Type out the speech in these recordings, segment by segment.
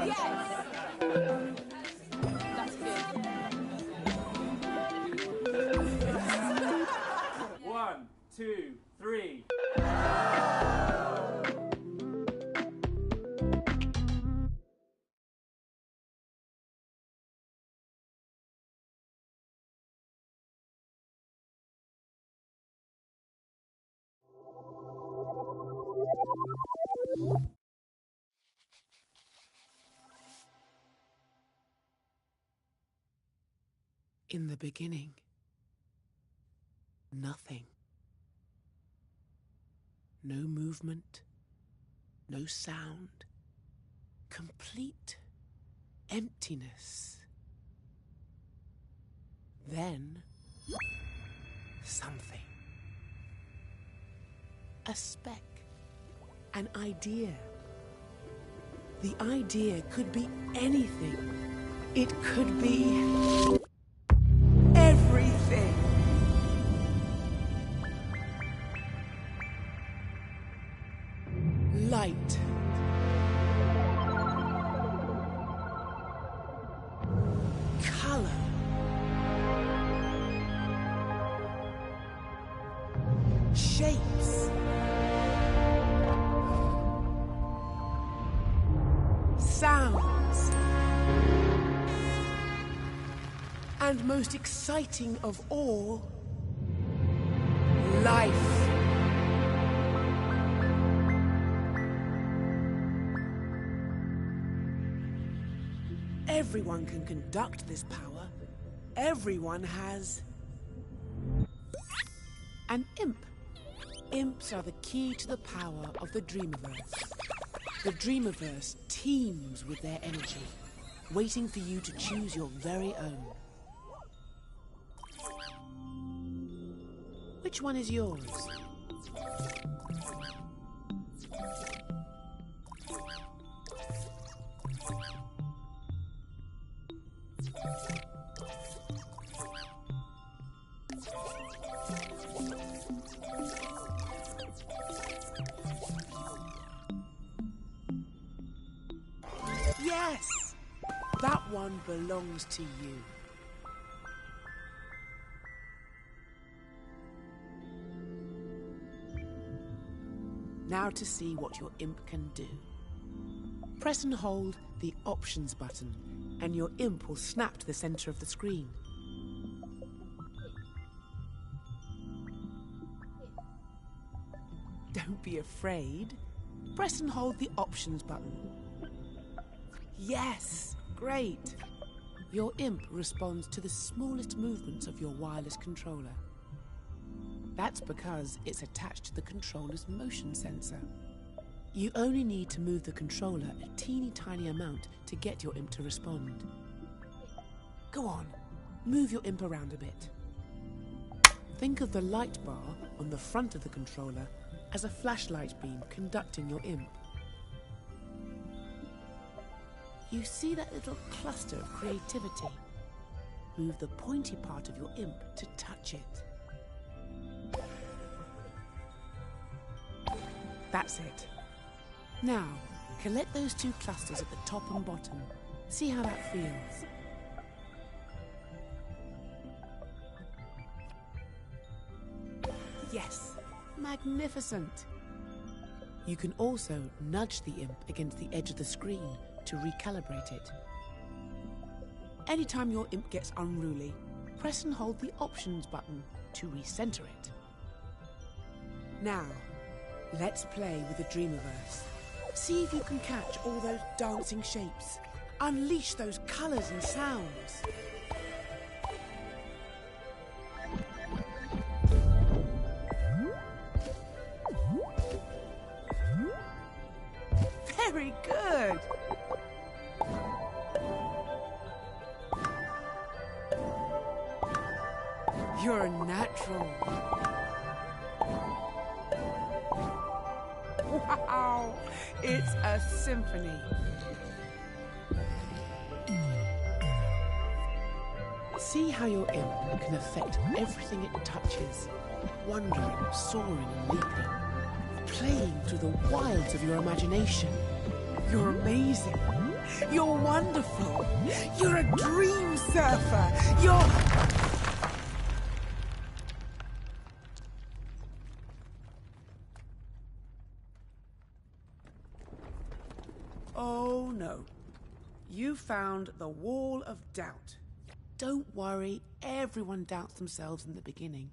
Yes! That's good. 1, 2, 3. In the beginning, nothing. No movement, no sound, complete emptiness. Then, something. A speck, an idea. The idea could be anything. It could be everything. Light. Color. Shapes. Sounds. And most exciting of all, life. Everyone can conduct this power. Everyone has an imp. Imps are the key to the power of the Dreamiverse. The Dreamiverse teems with their energy, waiting for you to choose your very own. Which one is yours? Yes! That one belongs to you. Now to see what your imp can do. Press and hold the Options button, and your imp will snap to the center of the screen. Don't be afraid. Press and hold the Options button. Yes! Great! Your imp responds to the smallest movements of your wireless controller. That's because it's attached to the controller's motion sensor. You only need to move the controller a teeny tiny amount to get your imp to respond. Go on, move your imp around a bit. Think of the light bar on the front of the controller as a flashlight beam conducting your imp. You see that little cluster of creativity? Move the pointy part of your imp to touch it. That's it. Now, collect those two clusters at the top and bottom. See how that feels. Yes, magnificent. You can also nudge the imp against the edge of the screen to recalibrate it. Anytime your imp gets unruly, press and hold the Options button to recenter it. Now, let's play with the Dreamiverse. See if you can catch all those dancing shapes. Unleash those colours and sounds. Very good! You're a natural. Wow! It's a symphony. See how your imp can affect everything it touches, wandering, soaring and leaping, playing through the wilds of your imagination. You're amazing. You're wonderful. You're a dream surfer. You're... Oh, no. You found the wall of doubt. Don't worry, everyone doubts themselves in the beginning.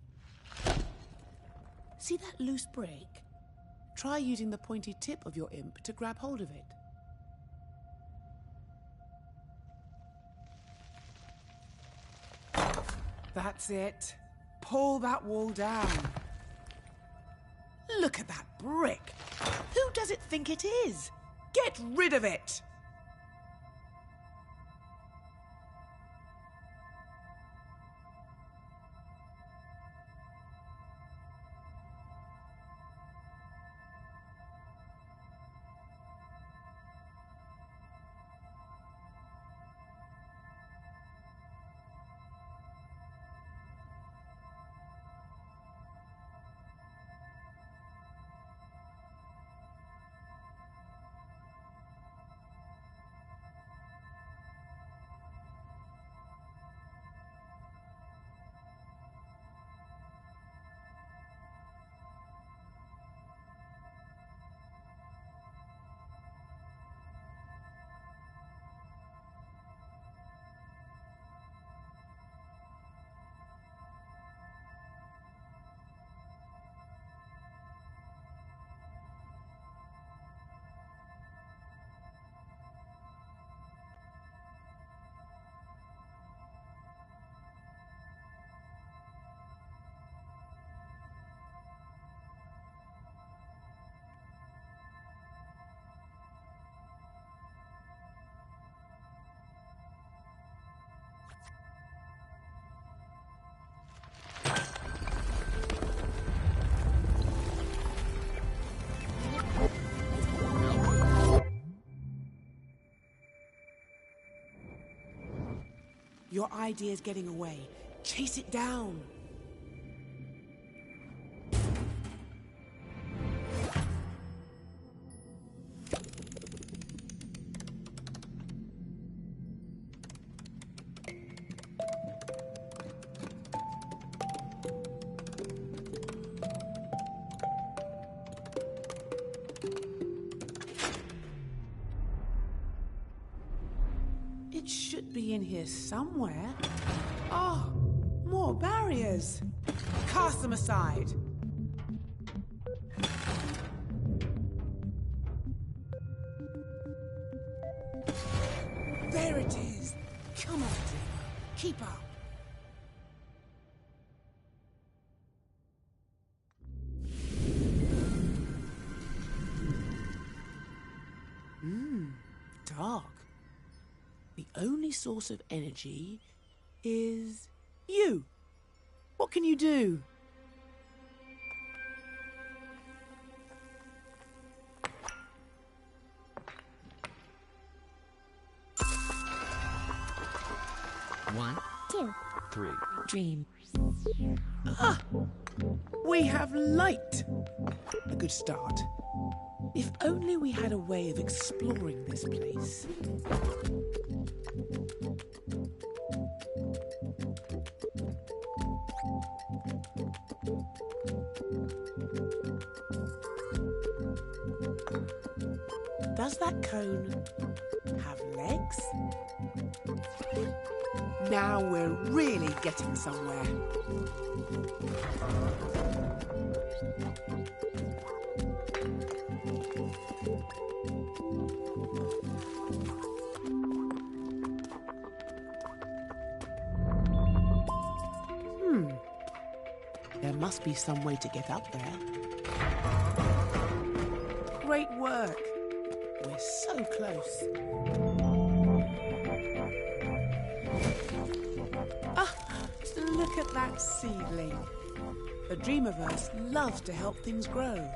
See that loose brick? Try using the pointy tip of your imp to grab hold of it. That's it. Pull that wall down. Look at that brick. Who does it think it is? Get rid of it! Your idea's getting away. Chase it down. It should be in here somewhere. Oh, more barriers. Cast them aside. There it is. Come on, Dreamer. Keep up. Dark. The only source of energy is you. What can you do? One, Two. three. Dream. We have light. A good start. If only we had a way of exploring this place. Does that cone have legs? Now we're really getting somewhere. There must be some way to get up there. Great work. We're so close. Ah, look at that seedling. The Dreamiverse loves to help things grow.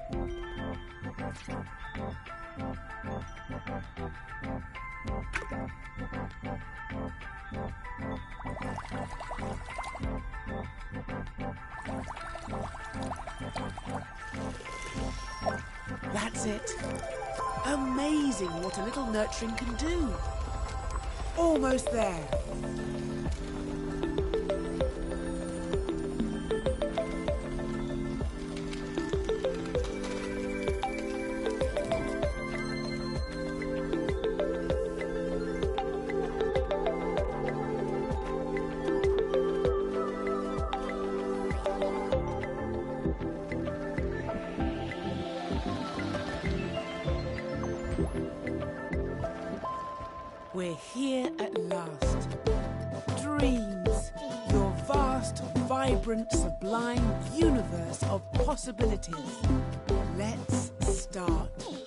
That's it. Amazing what a little nurturing can do. Almost there. We're here at last. Dreams, your vast, vibrant, sublime universe of possibilities. Let's start dreaming.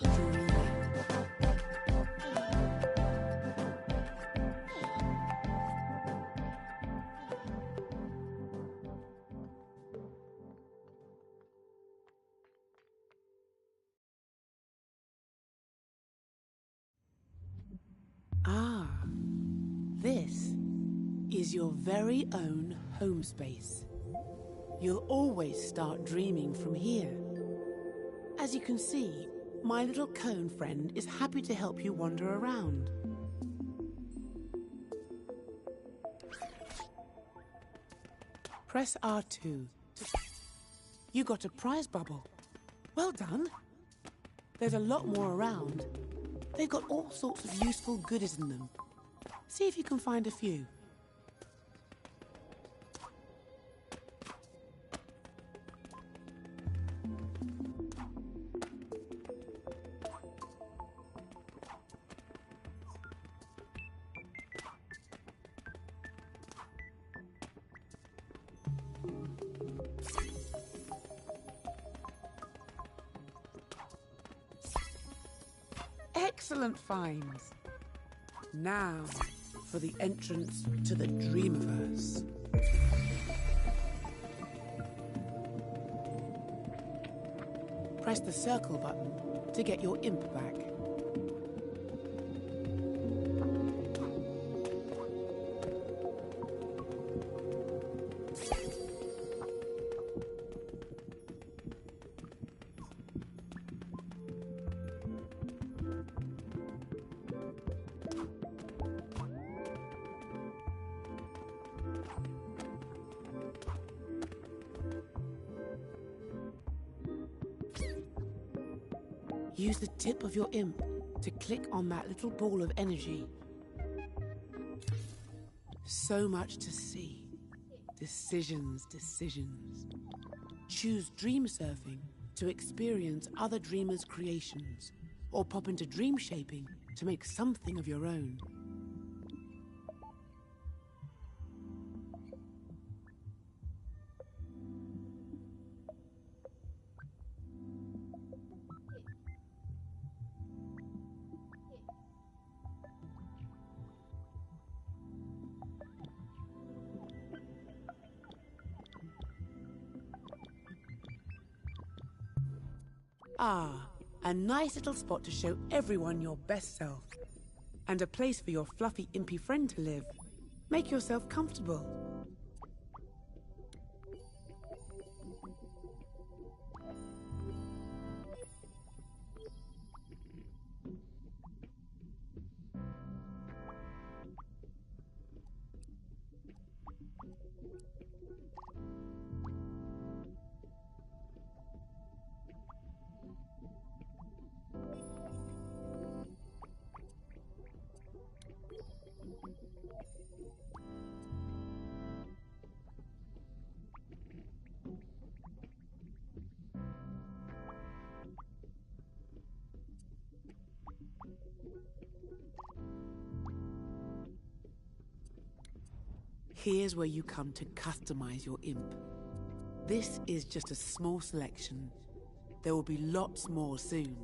This is your very own home space. You'll always start dreaming from here. As you can see, my little cone friend is happy to help you wander around. Press R2. You got a prize bubble. Well done. There's a lot more around. They've got all sorts of useful goodies in them. See if you can find a few. Excellent finds. Now, for the entrance to the Dreamiverse. Press the circle button to get your imp back. Use the tip of your imp to click on that little ball of energy. So much to see. Decisions, decisions. Choose dream surfing to experience other dreamers' creations, or pop into dream shaping to make something of your own. Ah, a nice little spot to show everyone your best self. And a place for your fluffy, impy friend to live. Make yourself comfortable. Here's where you come to customize your imp. This is just a small selection. There will be lots more soon.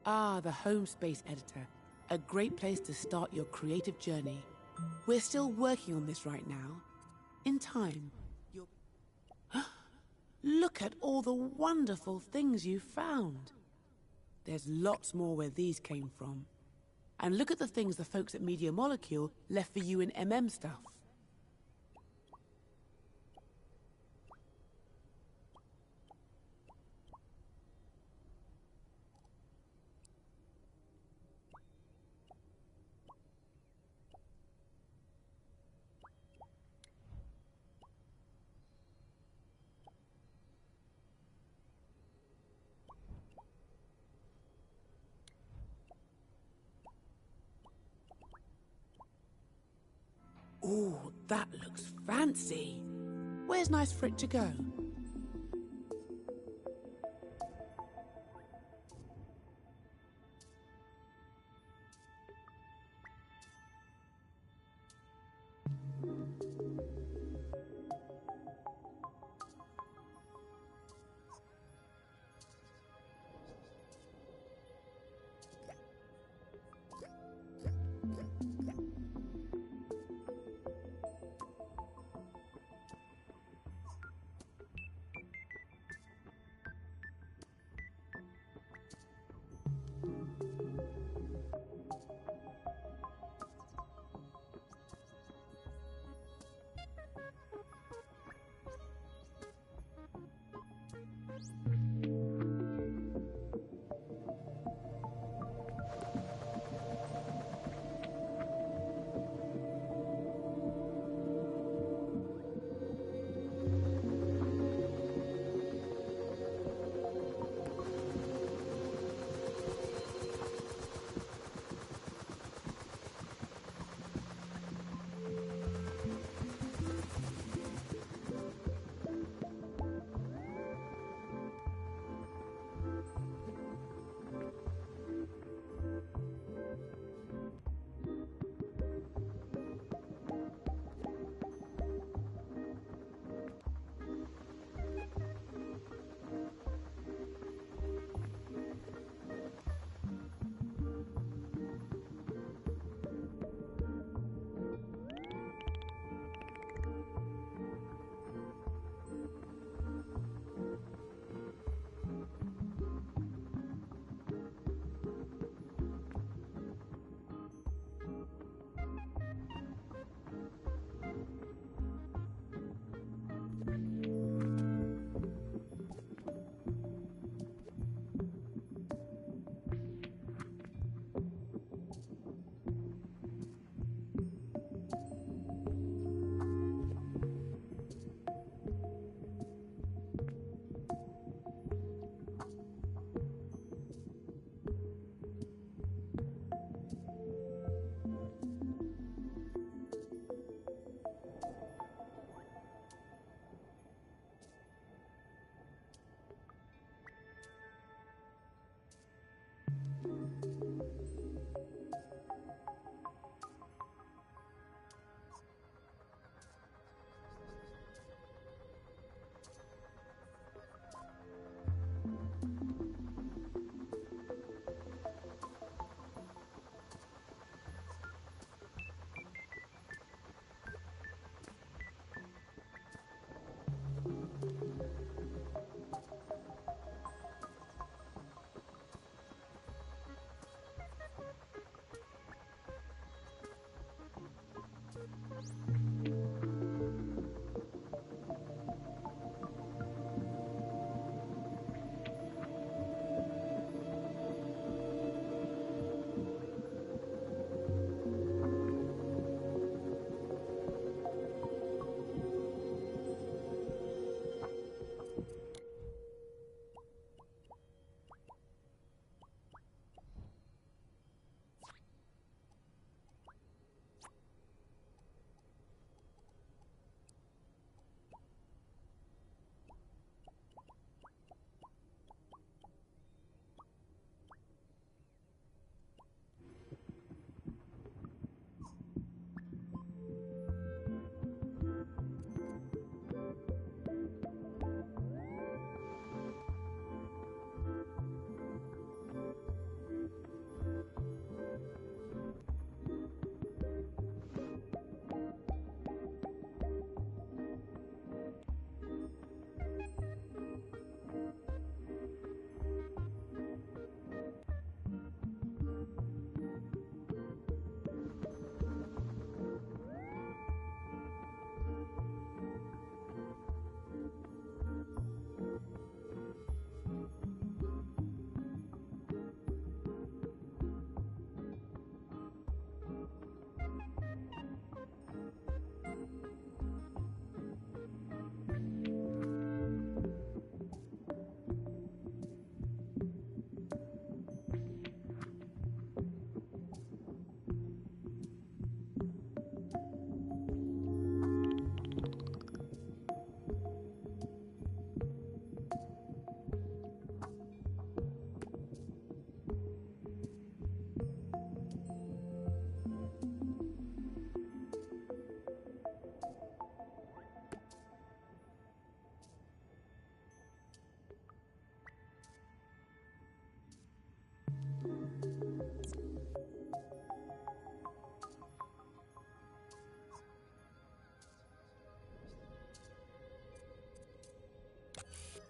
Ah, the Home Space Editor. A great place to start your creative journey. We're still working on this right now. In time, you'll... Look at all the wonderful things you found. There's lots more where these came from. And look at the things the folks at Media Molecule left for you in MM stuff. Ooh, that looks fancy. Where's nice for it to go?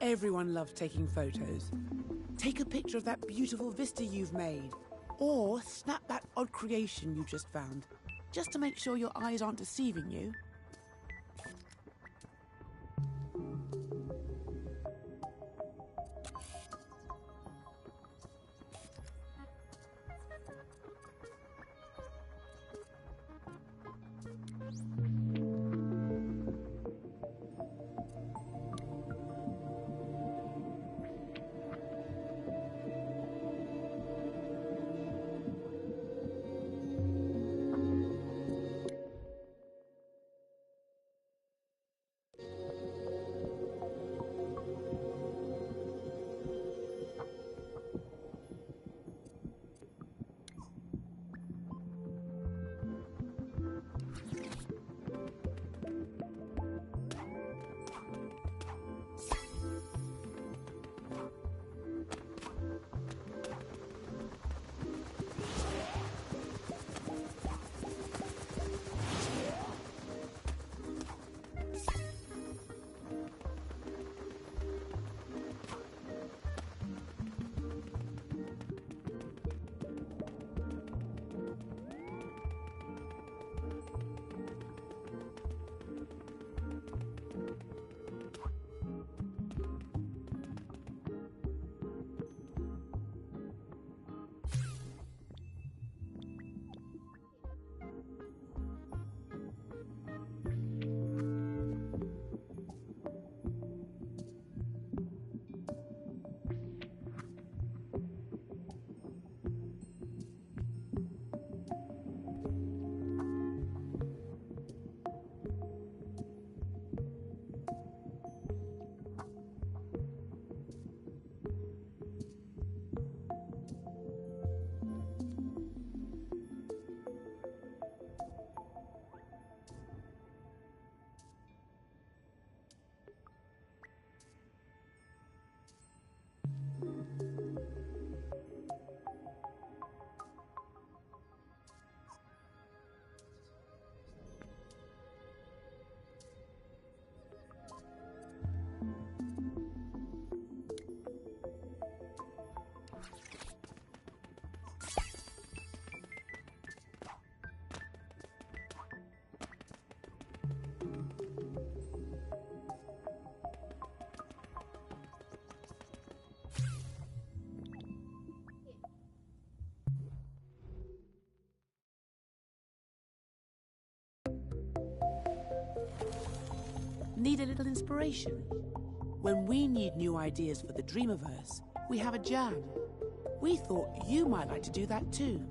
Everyone loves taking photos. Take a picture of that beautiful vista you've made. Or snap that odd creation you just found, just to make sure your eyes aren't deceiving you. Need a little inspiration? When we need new ideas for the Dreamiverse, we have a jam. We thought you might like to do that too.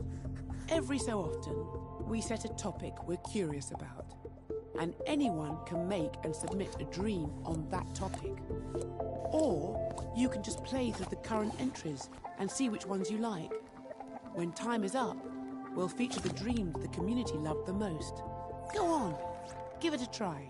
Every so often, we set a topic we're curious about, and anyone can make and submit a dream on that topic. Or you can just play through the current entries and see which ones you like. When time is up, we'll feature the dreams the community loved the most. Go on, give it a try.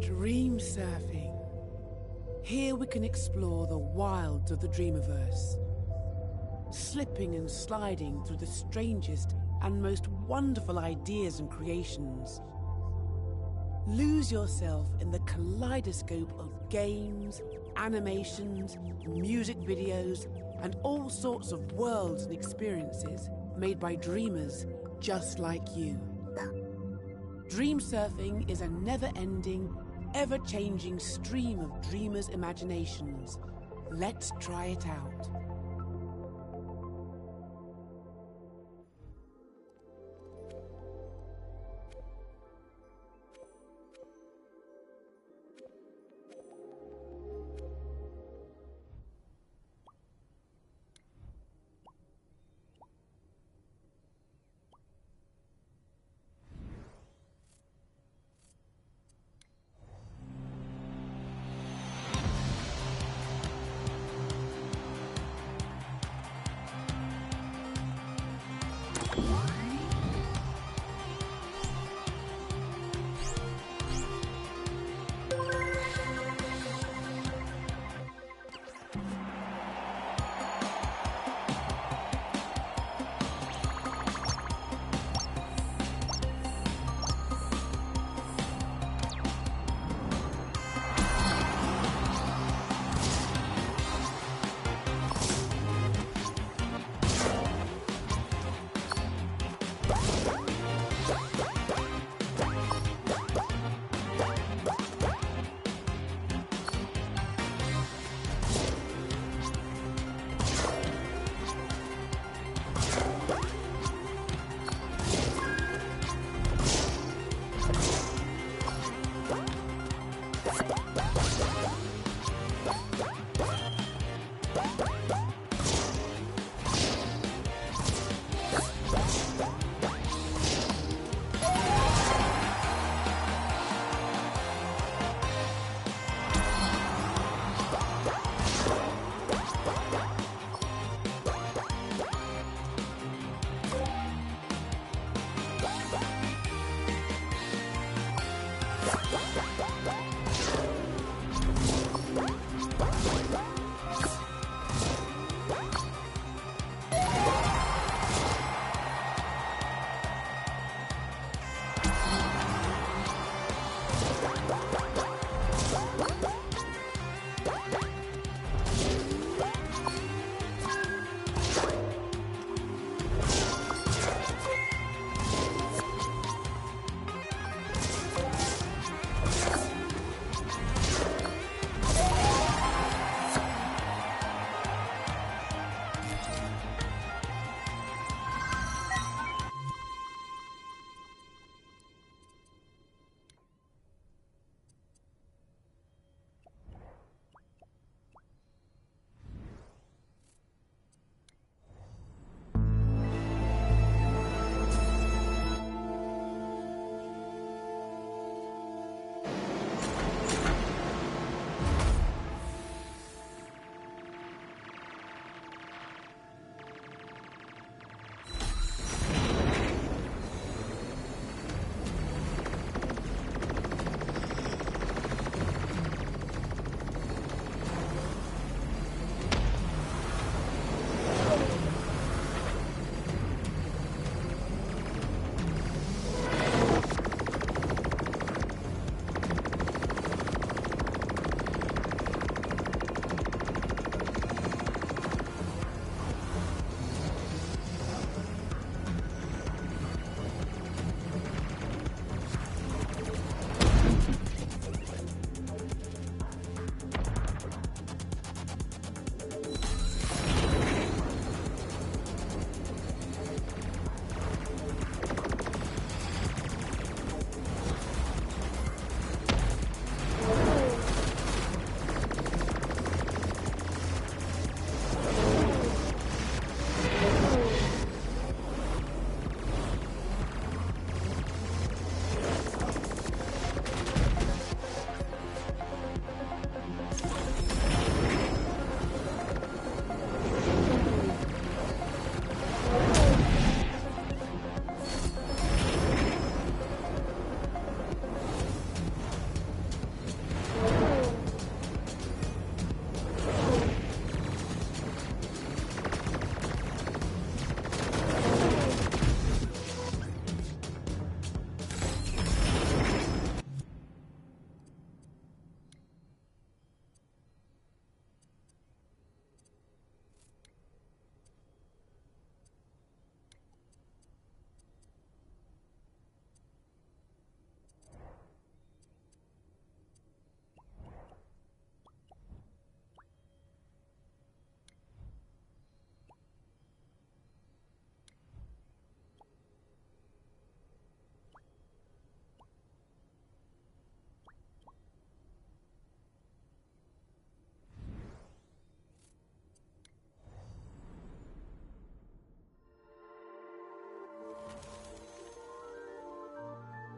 Dream surfing. Here we can explore the wilds of the Dreamiverse, slipping and sliding through the strangest and most wonderful ideas and creations. Lose yourself in the kaleidoscope of games, animations, music videos, and all sorts of worlds and experiences made by dreamers just like you. Dream surfing is a never-ending, ever-changing stream of dreamers' imaginations. Let's try it out.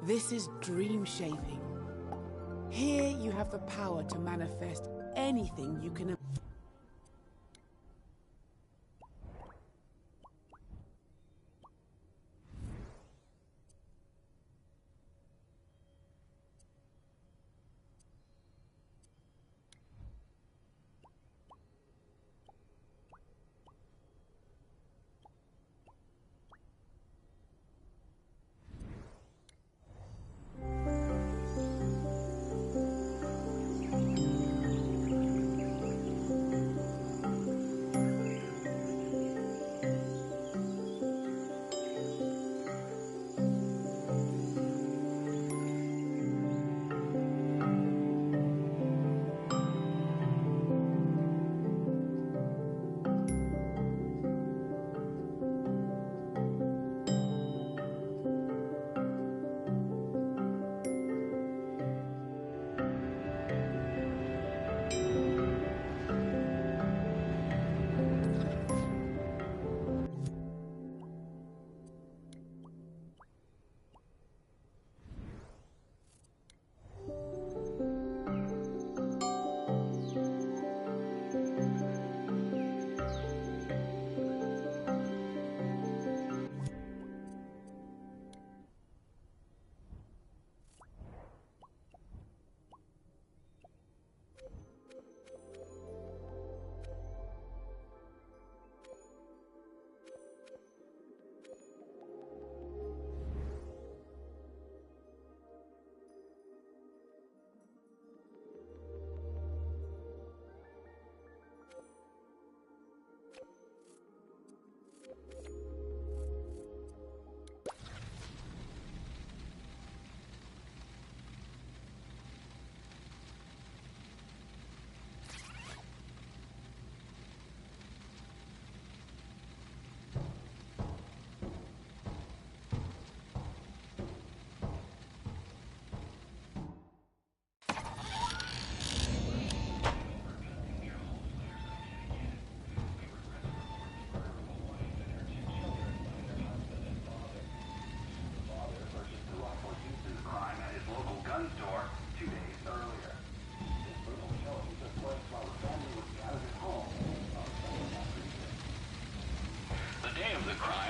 This is dream shaping. Here you have the power to manifest anything you can.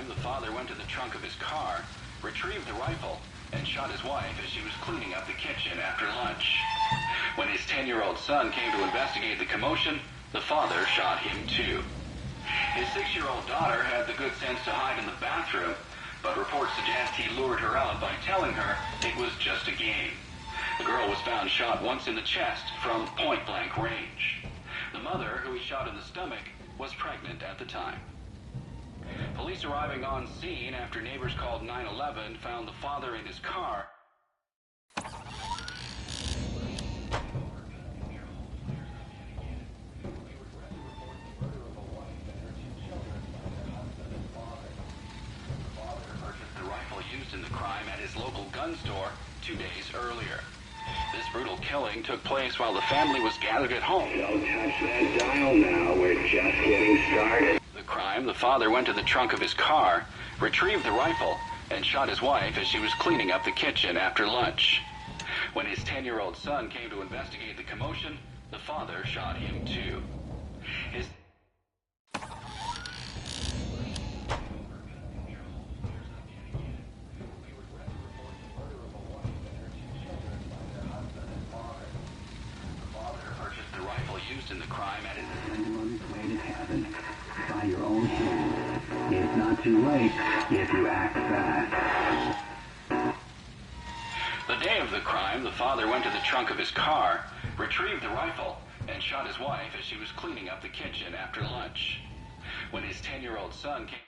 The father went to the trunk of his car, retrieved the rifle, and shot his wife as she was cleaning up the kitchen after lunch. When his 10-year-old son came to investigate the commotion, the father shot him too. His 6-year-old daughter had the good sense to hide in the bathroom, but reports suggest he lured her out by telling her it was just a game. The girl was found shot once in the chest from point-blank range. The mother, who he shot in the stomach, was pregnant at the time. Police arriving on scene after neighbors called 911 found the father in his car. In the crime at his local gun store 2 days earlier. This brutal killing took place while the family was gathered at home. Don't touch that dial now, we're just getting started. The crime, the father went to the trunk of his car, retrieved the rifle, and shot his wife as she was cleaning up the kitchen after lunch. When his 10-year-old son came to investigate the commotion, the father shot him too. Used in the crime at his way to heaven by your own hand. It's not too late if you act fast. The day of the crime, the father went to the trunk of his car, retrieved the rifle, and shot his wife as she was cleaning up the kitchen after lunch. When his 10-year-old son came...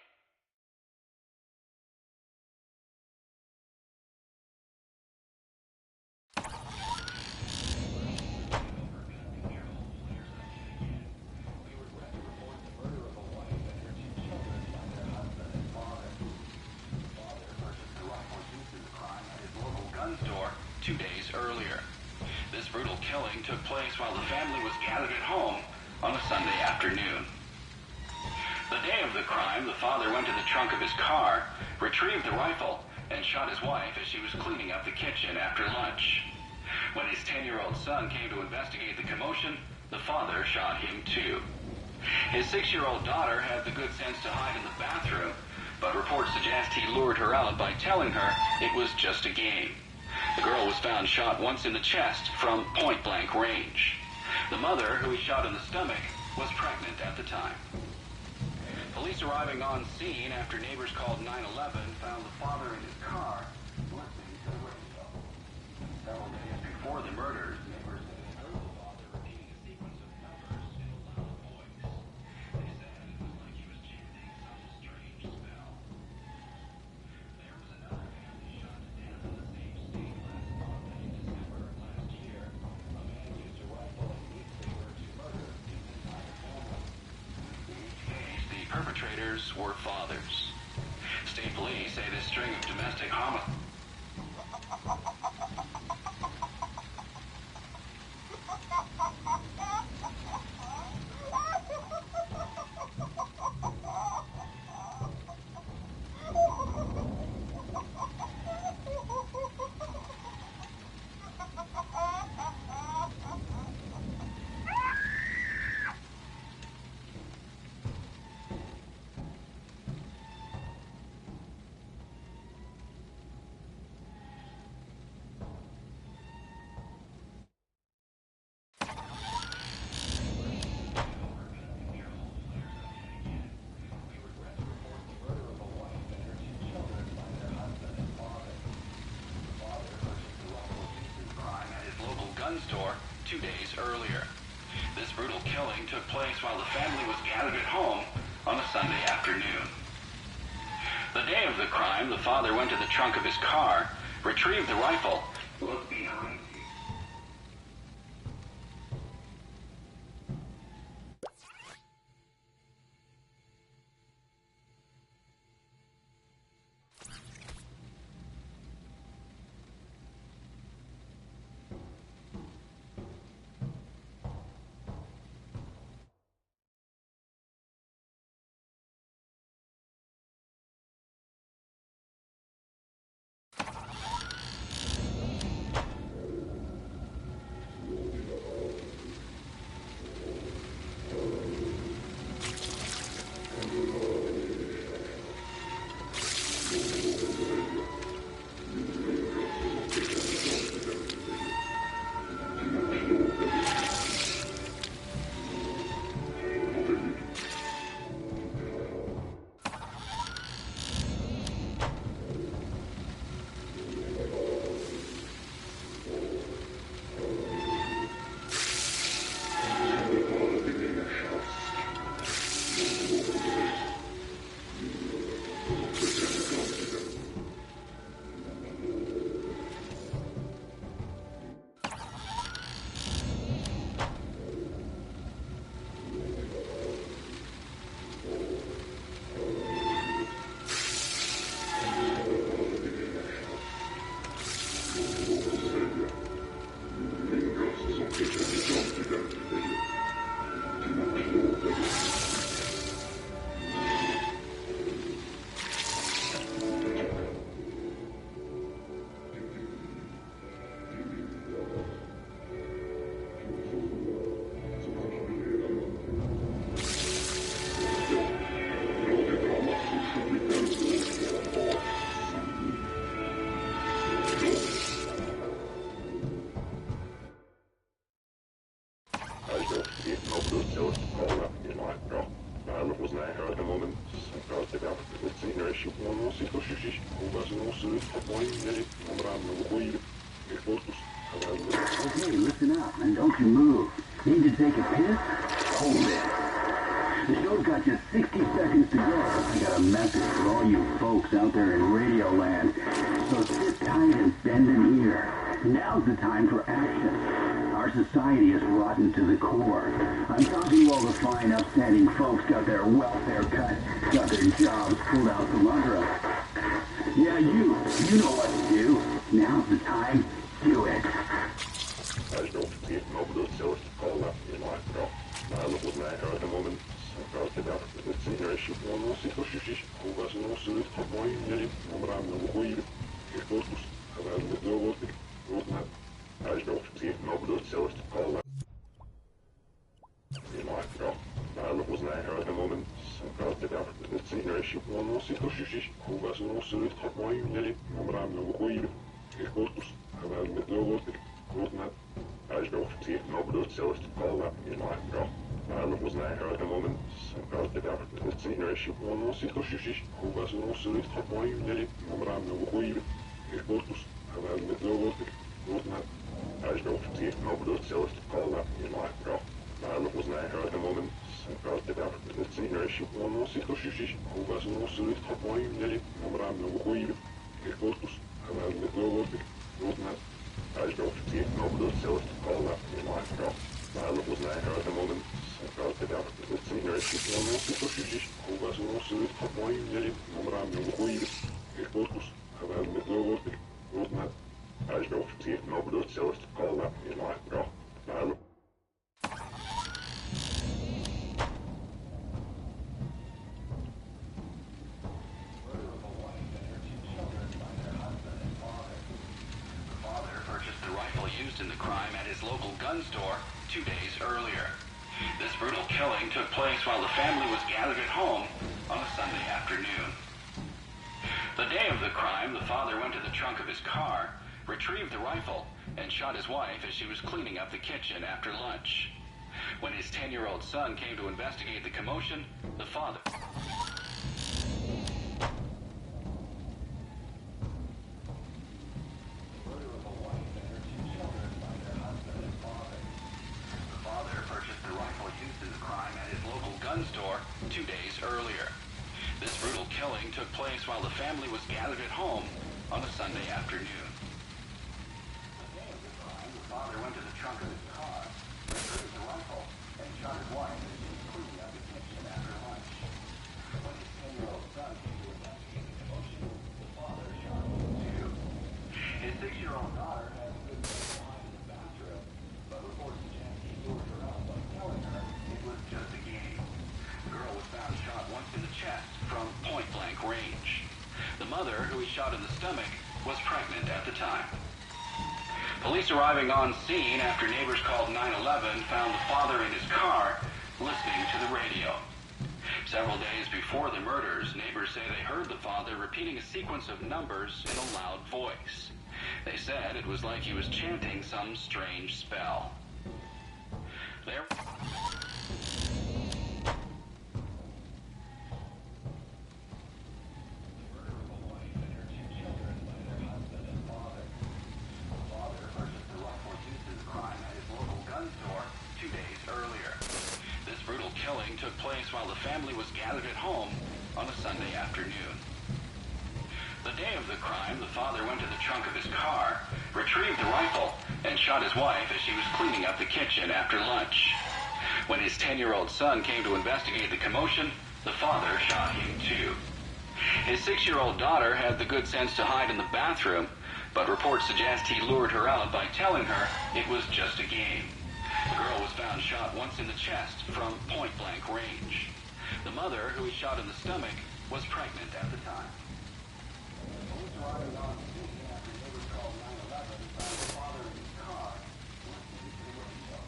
store 2 days earlier. This brutal killing took place while the family was gathered at home on a Sunday afternoon. The day of the crime, the father went to the trunk of his car, retrieved the rifle, and shot his wife as she was cleaning up the kitchen after lunch. When his 10-year-old son came to investigate the commotion, the father shot him too. His 6-year-old daughter had the good sense to hide in the bathroom, but reports suggest he lured her out by telling her it was just a game. The girl was found shot once in the chest from point-blank range. The mother, who he shot in the stomach, was pregnant at the time. Police arriving on scene after neighbors called 911 found the father in his car listening to the radio. Several days before the murders, neighbors said they heard the father repeating a sequence of numbers in a loud voice. They said it was like he was chanting some strange spell. There was another family shot to death in the same state last month in December of last year. A man used a rifle and meat cleaver to murder his entire family. The perpetrators were fathers. State police say this string of domestic homicides. Store 2 days earlier. This brutal killing took place while the family was gathered at home on a Sunday afternoon. The day of the crime, the father went to the trunk of his car, retrieved the rifle, looked behind him. Okay, listen up, and don't you move. Need to take a piss? Hold it. The show's got just 60 seconds to go. I got a message for all you folks out there in Radio Land. So sit tight and bend an ear. Now's the time for action. Our society is rotten to the core. I'm talking to all the fine, upstanding folks got their welfare cut, got their jobs pulled out from under them. Yeah, you know what to do. Now's the time. Do it. 186 ugasinut syyt moimeli omraamnul huivi keskustus välmet luovutti ruutnat äisdoksi nobdut sellaista kalla ilmaikka päällä was näin hörde moment vältetään nyt siinä 186 ugasinut syyt moimeli omraamnul huivi keskustus välmet luovutti ruutnat äisdoksi nobdut sellaista kalla ilmaikka päällä was näin hörde moment vältetään nyt siinä 186 ugasinut syyt moimeli omraamnul huivi keskustus välmet luovutti ruutnat äisdoksi nobdut sellaista kalla ilmaikka päällä was näin hörde moment vältetään nyt siinä 186 ugasinut syyt moimeli omraamnul huivi keskustus välmet luovutti ruutnat äisdoksi nobdut sellaista kalla ilmaikka päällä was näin hörde moment vältetään nyt siinä 186 ugasinut syyt moimeli omraamnul huivi keskustus välmet luovutti ruutnat äisdoksi nobdut sellaista kalla ilmaikka päällä purchased the rifle used in the crime at his local gun store 2 days earlier. This brutal killing took place while the family was gathered at home on a Sunday afternoon. The day of the crime, the father went to the trunk of his car, retrieved the rifle, and shot his wife as she was cleaning up the kitchen after lunch. When his 10-year-old son came to investigate the commotion, the father... purchased the rifle used in the crime at his local gun store 2 days earlier. This brutal killing took place while the family was gathered at home on a Sunday afternoon. The day of the crime, the father went to the trunk of his car, retrieved the rifle, and shot his wife as she was cleaning up the kitchen after lunch. When his 10-year-old son came to investigate the commotion, the father shot him too. His 6-year-old daughter had a good place behind in the bathroom, but reports suggest he lured her out by telling her it was just a game. The girl was found shot once in the chest from point-blank range. The mother, who he shot in the stomach, was pregnant at the time. Police arriving on scene after neighbors called 911 found the father in his car listening to the radio. Several days before the murders, neighbors say they heard the father repeating a sequence of numbers in a loud voice. They said it was like he was chanting some strange spell. There... killing took place while the family was gathered at home on a Sunday afternoon. The day of the crime, the father went to the trunk of his car, retrieved the rifle, and shot his wife as she was cleaning up the kitchen after lunch. When his 10-year-old son came to investigate the commotion, the father shot him too. His 6-year-old daughter had the good sense to hide in the bathroom, but reports suggest he lured her out by telling her it was just a game. The girl was found shot once in the chest from point-blank range. The mother, who he shot in the stomach, was pregnant at the time. Police arriving on scene after neighbors called 911 found the father in his car listening to the radio.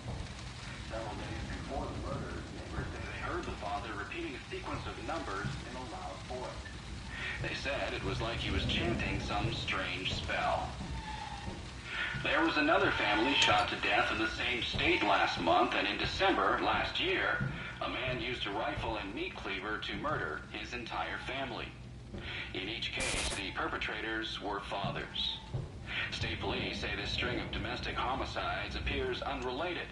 Several days before the murders, neighbors say they heard the father repeating a sequence of numbers in a loud voice. They said it was like he was chanting some strange spell. There was another family shot to death in the same state last month, and in December last year, a man used a rifle and meat cleaver to murder his entire family. In each case, the perpetrators were fathers. State police say this string of domestic homicides appears unrelated.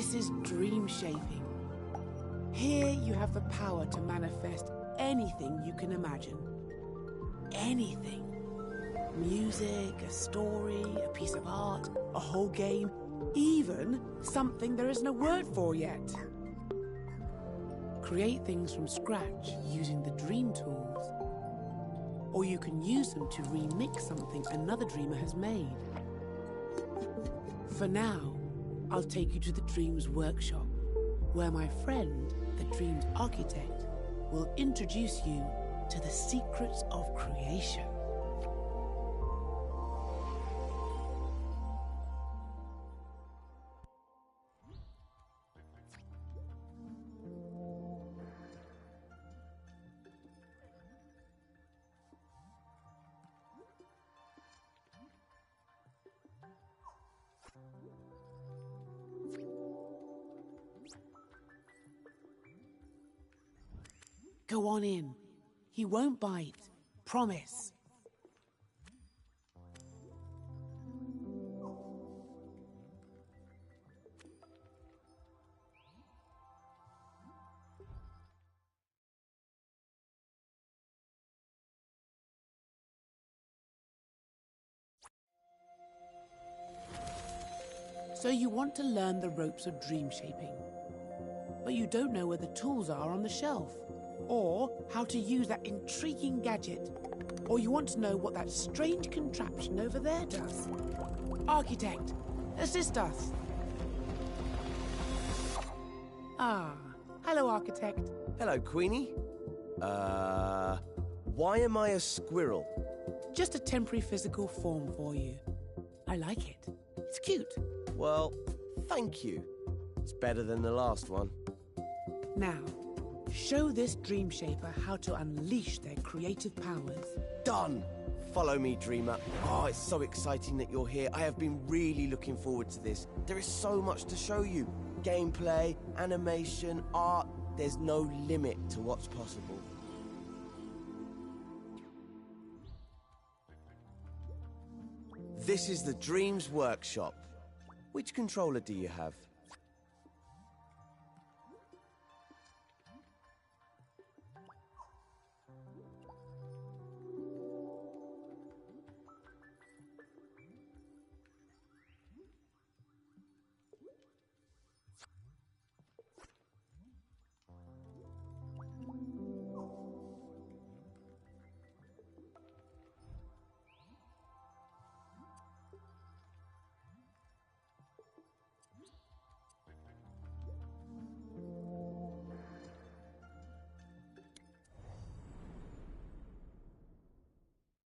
This is dream shaping. Here you have the power to manifest anything you can imagine. Anything. Music, a story, a piece of art, a whole game, even something there isn't a word for yet. Create things from scratch using the dream tools. Or you can use them to remix something another dreamer has made. For now, I'll take you to the Dreams Workshop, where my friend, the Dreams Architect, will introduce you to the secrets of creation. Go on in. He won't bite. Promise. So you want to learn the ropes of dream shaping, but you don't know where the tools are on the shelf, or how to use that intriguing gadget, or you want to know what that strange contraption over there does. Architect, assist us. Ah, hello, Architect. Hello, Queenie. Why am I a squirrel? Just a temporary physical form for you. I like it. It's cute. Well, thank you. It's better than the last one. Now, show this dream shaper how to unleash their creative powers. Done! Follow me, Dreamer. Oh, it's so exciting that you're here. I have been really looking forward to this. There is so much to show you. Gameplay, animation, art. There's no limit to what's possible. This is the Dreams Workshop. Which controller do you have?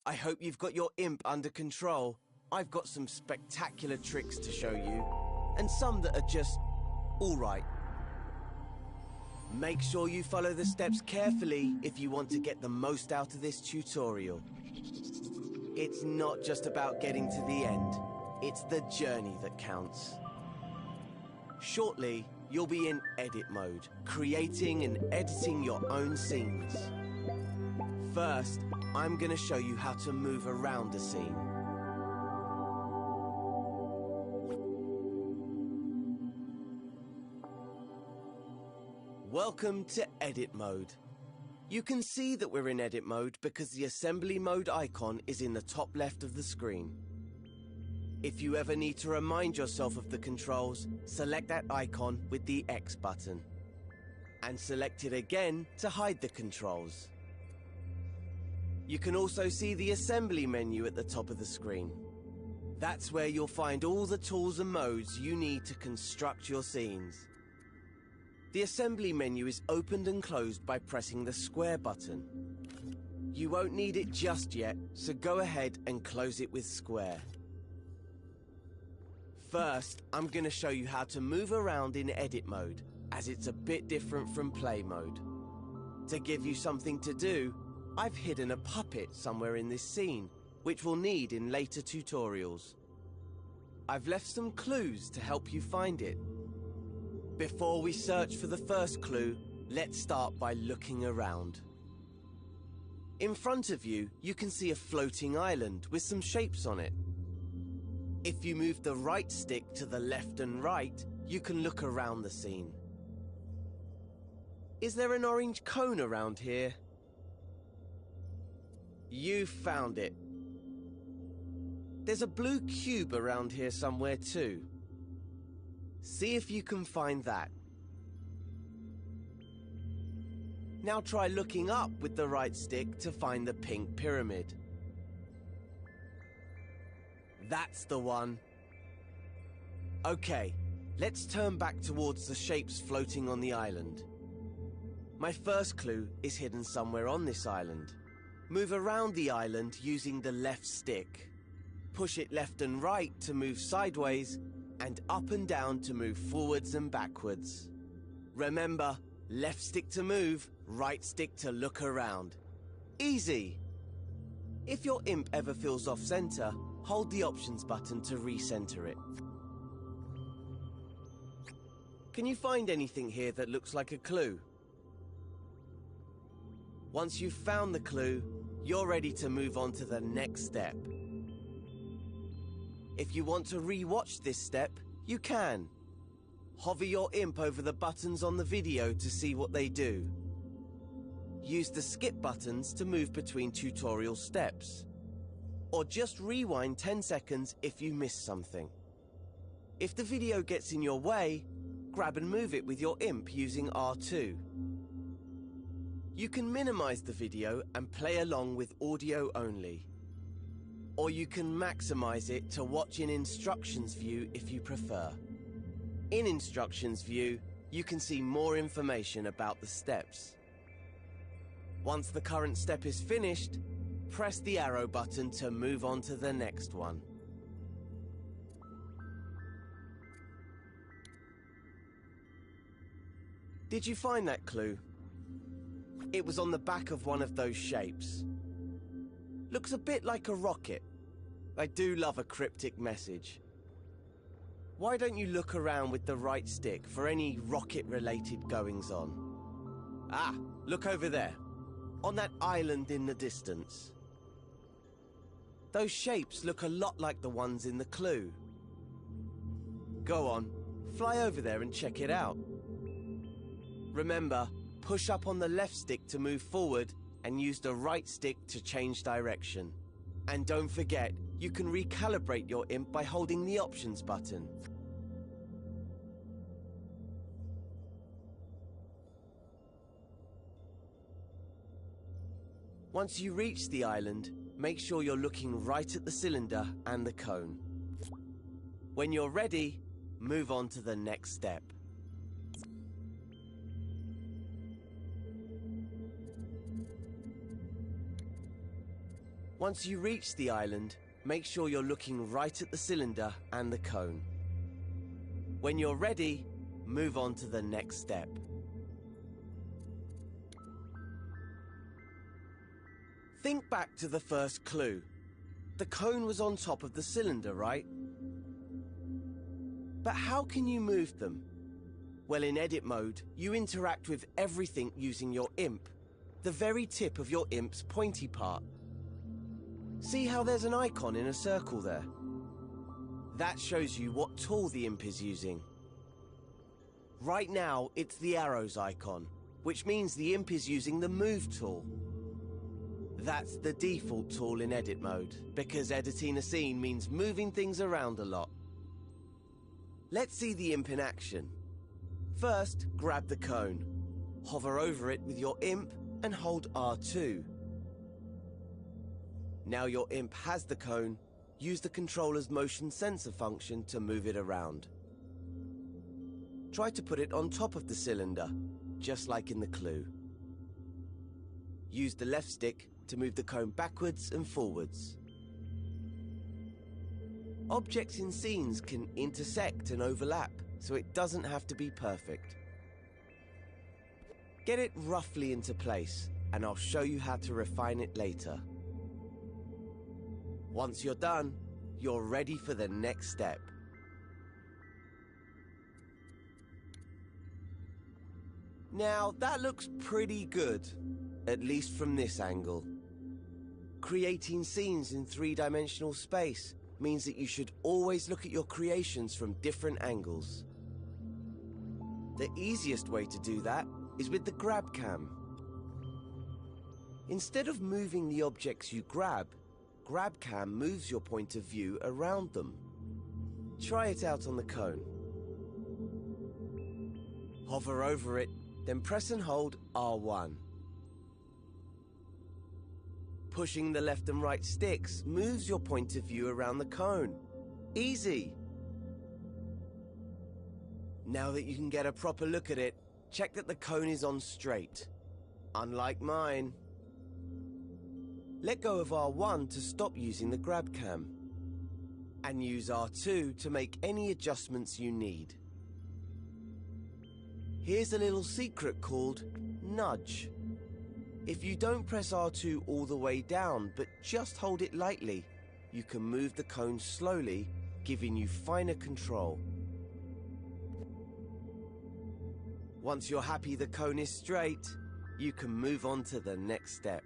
I hope you've got your imp under control. I've got some spectacular tricks to show you, and some that are just all right. Make sure you follow the steps carefully if you want to get the most out of this tutorial. It's not just about getting to the end, it's the journey that counts. Shortly, you'll be in edit mode, creating and editing your own scenes. First, I'm going to show you how to move around a scene. Welcome to edit mode. You can see that we're in edit mode because the assembly mode icon is in the top left of the screen. If you ever need to remind yourself of the controls, select that icon with the X button. And select it again to hide the controls. You can also see the assembly menu at the top of the screen. That's where you'll find all the tools and modes you need to construct your scenes. The assembly menu is opened and closed by pressing the square button. You won't need it just yet, so go ahead and close it with square. First, I'm going to show you how to move around in edit mode, as it's a bit different from play mode. To give you something to do, I've hidden a puppet somewhere in this scene, which we'll need in later tutorials. I've left some clues to help you find it. Before we search for the first clue, let's start by looking around. In front of you, you can see a floating island with some shapes on it. If you move the right stick to the left and right, you can look around the scene. Is there an orange cone around here? You found it. There's a blue cube around here somewhere too. See if you can find that. Now try looking up with the right stick to find the pink pyramid. That's the one. Okay, let's turn back towards the shapes floating on the island. My first clue is hidden somewhere on this island. Move around the island using the left stick. Push it left and right to move sideways, and up and down to move forwards and backwards. Remember, left stick to move, right stick to look around. Easy! If your imp ever feels off center, hold the options button to recenter it. Can you find anything here that looks like a clue? Once you've found the clue, you're ready to move on to the next step. If you want to re-watch this step, you can. Hover your imp over the buttons on the video to see what they do. Use the skip buttons to move between tutorial steps. Or just rewind 10 seconds if you missed something. If the video gets in your way, grab and move it with your imp using R2. You can minimize the video and play along with audio only. Or you can maximize it to watch in Instructions View if you prefer. In Instructions View, you can see more information about the steps. Once the current step is finished, press the arrow button to move on to the next one. Did you find that clue? It was on the back of one of those shapes. Looks a bit like a rocket. I do love a cryptic message. Why don't you look around with the right stick for any rocket-related goings-on? Ah, look over there, on that island in the distance. Those shapes look a lot like the ones in the clue. Go on, fly over there and check it out. Remember, push up on the left stick to move forward and use the right stick to change direction. And don't forget, you can recalibrate your imp by holding the options button. Once you reach the island, make sure you're looking right at the cylinder and the cone. When you're ready, move on to the next step. Once you reach the island, make sure you're looking right at the cylinder and the cone. When you're ready, move on to the next step. Think back to the first clue. The cone was on top of the cylinder, right? But how can you move them? Well, in edit mode, you interact with everything using your imp, the very tip of your imp's pointy part. See how there's an icon in a circle there? That shows you what tool the imp is using. Right now, it's the arrows icon, which means the imp is using the move tool. That's the default tool in edit mode, because editing a scene means moving things around a lot. Let's see the imp in action. First, grab the cone. Hover over it with your imp and hold R2. Now your imp has the cone, use the controller's motion sensor function to move it around. Try to put it on top of the cylinder, just like in the clue. Use the left stick to move the cone backwards and forwards. Objects in scenes can intersect and overlap, so it doesn't have to be perfect. Get it roughly into place, and I'll show you how to refine it later. Once you're done, you're ready for the next step. Now, that looks pretty good, at least from this angle. Creating scenes in three-dimensional space means that you should always look at your creations from different angles. The easiest way to do that is with the grab cam. Instead of moving the objects you grab cam moves your point of view around them. Try it out on the cone. Hover over it, then press and hold R1. Pushing the left and right sticks moves your point of view around the cone. Easy! Now that you can get a proper look at it, check that the cone is on straight. Unlike mine. Let go of R1 to stop using the grab cam. And use R2 to make any adjustments you need. Here's a little secret called nudge. If you don't press R2 all the way down, but just hold it lightly, you can move the cone slowly, giving you finer control. Once you're happy the cone is straight, you can move on to the next step.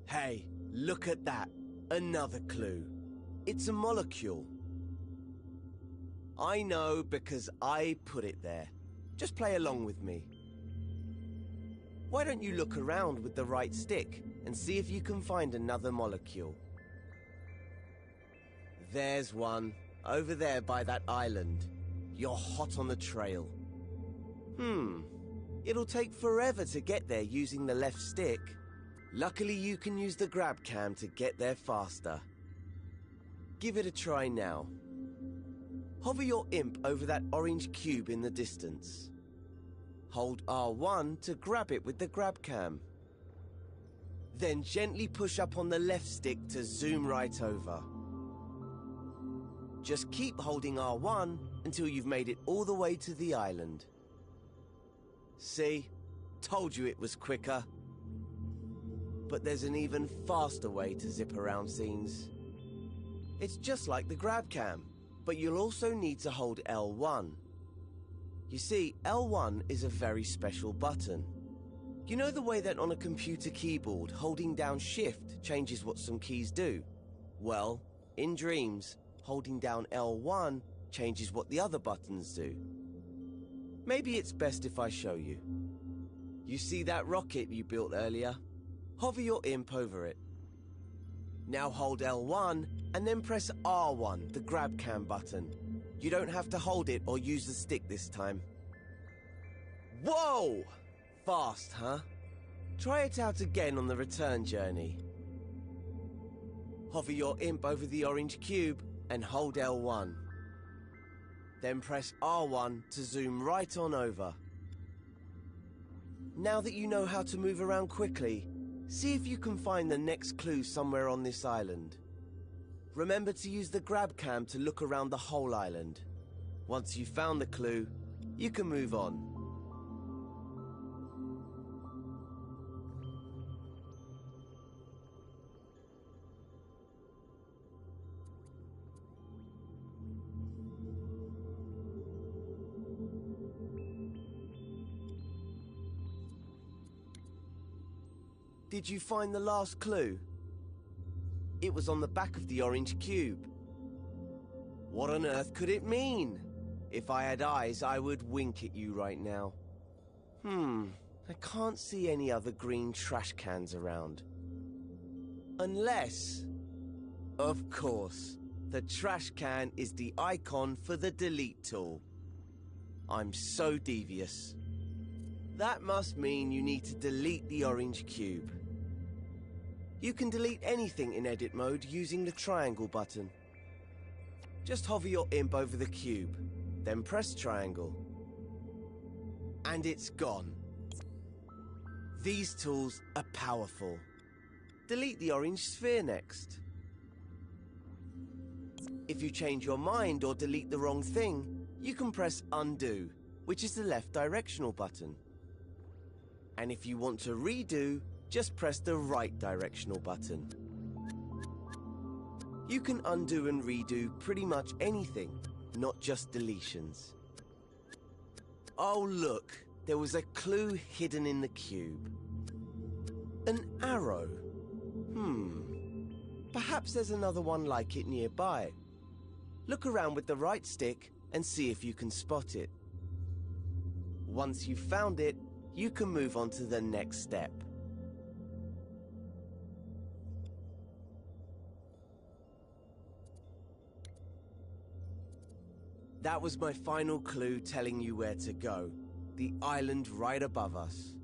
Hey, look at that. Another clue. It's a molecule. I know because I put it there. Just play along with me. Why don't you look around with the right stick and see if you can find another molecule? There's one, over there by that island. You're hot on the trail. It'll take forever to get there using the left stick. Luckily, you can use the grab cam to get there faster. Give it a try now. Hover your imp over that orange cube in the distance. Hold R1 to grab it with the grab cam. Then gently push up on the left stick to zoom right over. Just keep holding R1 until you've made it all the way to the island. See? Told you it was quicker. But there's an even faster way to zip around scenes. It's just like the grab cam, but you'll also need to hold L1. You see, L1 is a very special button. You know the way that on a computer keyboard, holding down Shift changes what some keys do? Well, in Dreams, holding down L1 changes what the other buttons do. Maybe it's best if I show you. You see that rocket you built earlier? Hover your imp over it. Now hold L1 and then press R1, the grab cam button. You don't have to hold it or use the stick this time. Whoa! Fast, huh? Try it out again on the return journey. Hover your imp over the orange cube and hold L1. Then press R1 to zoom right on over. Now that you know how to move around quickly, see if you can find the next clue somewhere on this island. Remember to use the grab cam to look around the whole island. Once you've found the clue, you can move on. Did you find the last clue? It was on the back of the orange cube. What on earth could it mean? If I had eyes, I would wink at you right now. I can't see any other green trash cans around. Unless... Of course, the trash can is the icon for the delete tool. I'm so devious. That must mean you need to delete the orange cube. You can delete anything in edit mode using the triangle button. Just hover your imp over the cube, then press triangle. And it's gone. These tools are powerful. Delete the orange sphere next. If you change your mind or delete the wrong thing, you can press undo, which is the left directional button. And if you want to redo, just press the right directional button. You can undo and redo pretty much anything, not just deletions. Oh look, there was a clue hidden in the cube. An arrow. Perhaps there's another one like it nearby. Look around with the right stick and see if you can spot it. Once you've found it, you can move on to the next step. That was my final clue telling you where to go. The island right above us.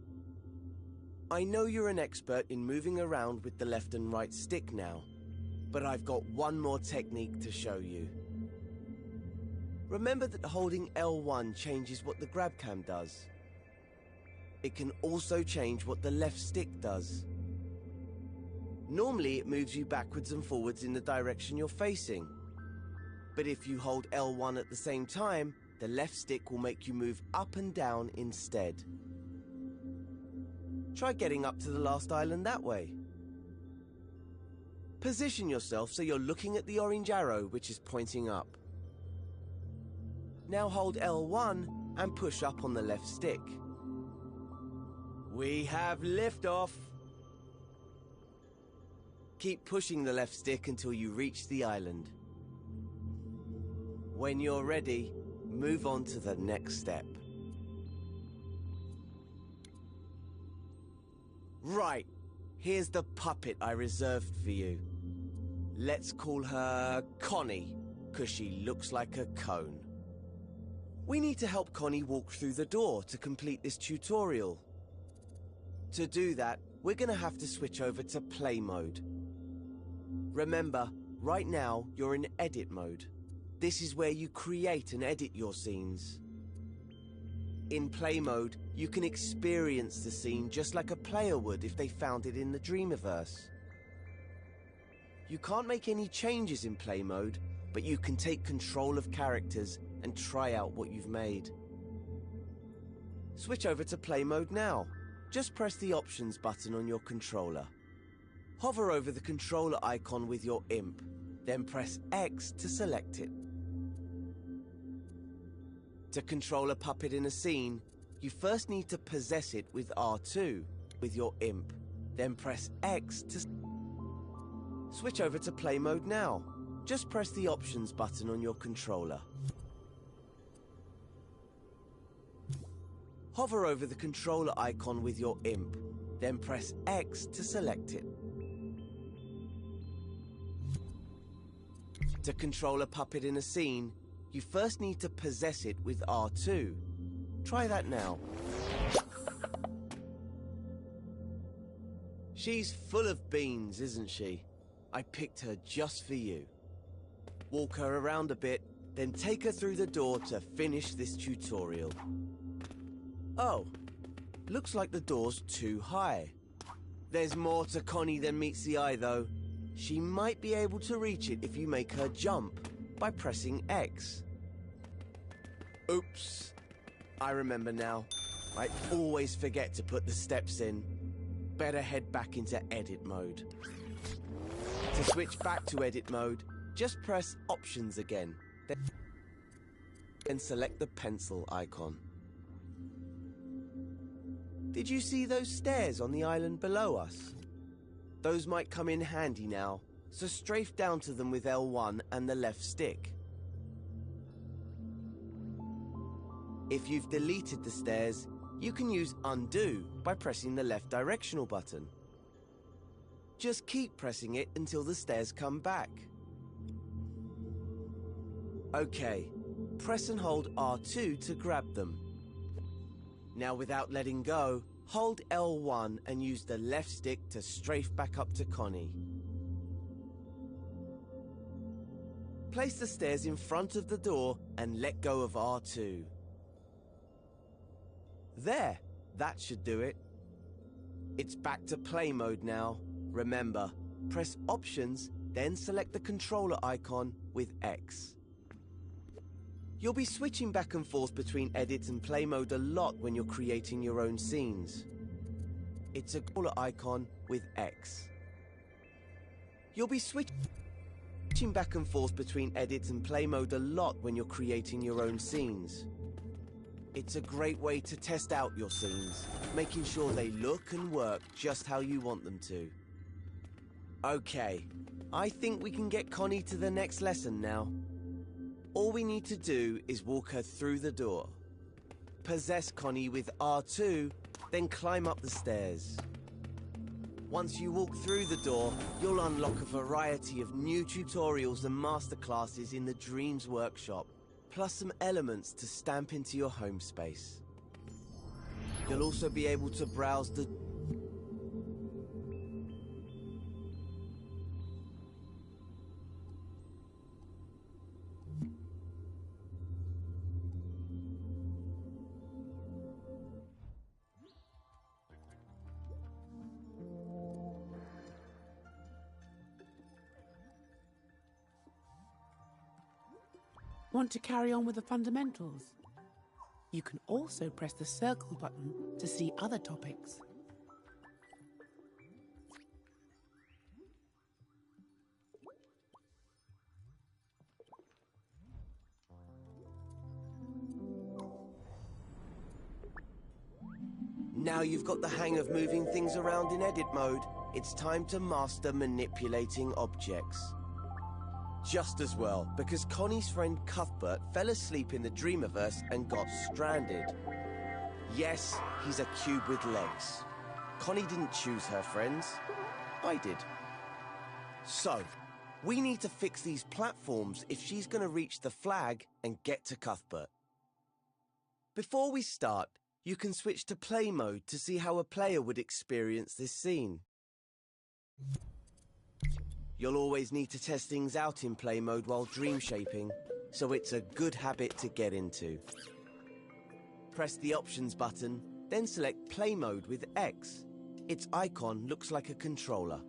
I know you're an expert in moving around with the left and right stick now, but I've got one more technique to show you. Remember that holding L1 changes what the grab cam does. It can also change what the left stick does. Normally it moves you backwards and forwards in the direction you're facing. But if you hold L1 at the same time, the left stick will make you move up and down instead. Try getting up to the last island that way. Position yourself so you're looking at the orange arrow which is pointing up. Now hold L1 and push up on the left stick. We have liftoff. Keep pushing the left stick until you reach the island. When you're ready, move on to the next step. Right, here's the puppet I reserved for you. Let's call her Connie, 'cause she looks like a cone. We need to help Connie walk through the door to complete this tutorial. To do that, we're gonna have to switch over to play mode. Remember, right now you're in edit mode. This is where you create and edit your scenes. In play mode, you can experience the scene just like a player would if they found it in the Dreamiverse. You can't make any changes in play mode, but you can take control of characters and try out what you've made. Switch over to play mode now. Just press the options button on your controller. Hover over the controller icon with your imp, then press X to select it. To control a puppet in a scene, you first need to possess it with R2 with your imp, then press X to... Switch over to play mode now. Just press the options button on your controller. Hover over the controller icon with your imp, then press X to select it. To control a puppet in a scene, you first need to possess it with R2. Try that now. She's full of beans, isn't she? I picked her just for you. Walk her around a bit, then take her through the door to finish this tutorial. Oh, looks like the door's too high. There's more to Connie than meets the eye, though. She might be able to reach it if you make her jump by pressing X. Oops. I remember now. I always forget to put the steps in. Better head back into edit mode. To switch back to edit mode, just press options again. Then select the pencil icon. Did you see those stairs on the island below us? Those might come in handy now, so strafe down to them with L1 and the left stick. If you've deleted the stairs, you can use undo by pressing the left directional button. Just keep pressing it until the stairs come back. Okay, press and hold R2 to grab them. Now without letting go, hold L1 and use the left stick to strafe back up to Connie. place the stairs in front of the door and let go of R2. There, that should do it. It's back to play mode now. Remember, press Options, then select the controller icon with X. You'll be switching back and forth between edit and play mode a lot when you're creating your own scenes. It's a controller icon with X. You'll be switching back and forth between edit and play mode a lot when you're creating your own scenes. It's a great way to test out your scenes, making sure they look and work just how you want them to. Okay, I think we can get Connie to the next lesson now. All we need to do is walk her through the door. Possess Connie with R2, then climb up the stairs. Once you walk through the door, you'll unlock a variety of new tutorials and masterclasses in the Dreams Workshop, plus some elements to stamp into your home space. You'll also be able to browse the Want to carry on with the fundamentals? You can also press the circle button to see other topics. Now you've got the hang of moving things around in edit mode, it's time to master manipulating objects. Just as well, because Connie's friend Cuthbert fell asleep in the Dreamiverse and got stranded. Yes, he's a cube with legs. Connie didn't choose her friends. I did. So, we need to fix these platforms if she's going to reach the flag and get to Cuthbert. Before we start, you can switch to play mode to see how a player would experience this scene. You'll always need to test things out in play mode while dream shaping, so it's a good habit to get into. Press the Options button, then select Play Mode with X. Its icon looks like a controller.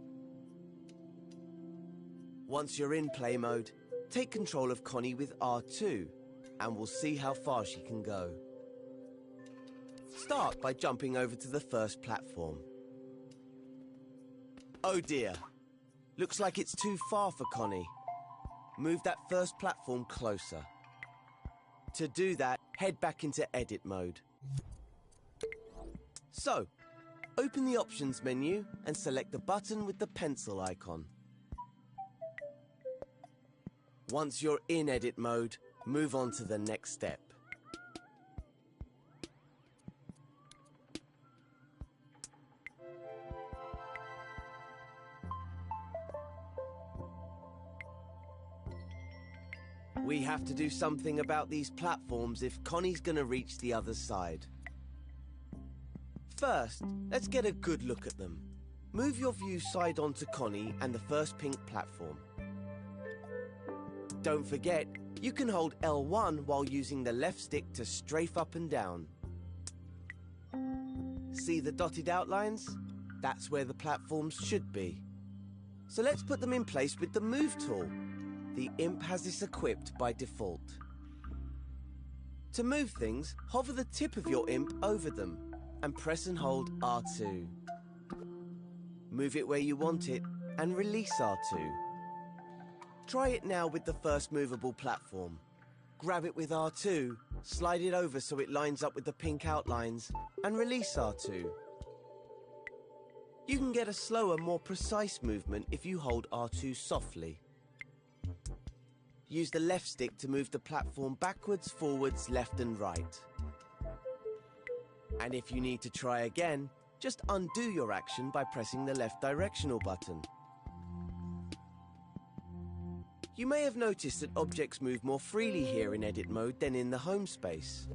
Once you're in play mode, take control of Connie with R2, and we'll see how far she can go. Start by jumping over to the first platform. Oh dear. Looks like it's too far for Connie. Move that first platform closer. To do that, head back into edit mode. So, open the Options menu and select the button with the pencil icon. Once you're in edit mode, move on to the next step. We have to do something about these platforms if Connie's gonna reach the other side. First, let's get a good look at them. Move your view side on to Connie and the first pink platform. Don't forget, you can hold L1 while using the left stick to strafe up and down. See the dotted outlines? That's where the platforms should be. So let's put them in place with the Move tool. The Imp has this equipped by default. To move things, hover the tip of your Imp over them and press and hold R2. Move it where you want it and release R2. Try it now with the first movable platform. Grab it with R2, slide it over so it lines up with the pink outlines, and release R2. You can get a slower, more precise movement if you hold R2 softly. Use the left stick to move the platform backwards, forwards, left and right. And if you need to try again, just undo your action by pressing the left directional button. You may have noticed that objects move more freely here in edit mode than in the home space.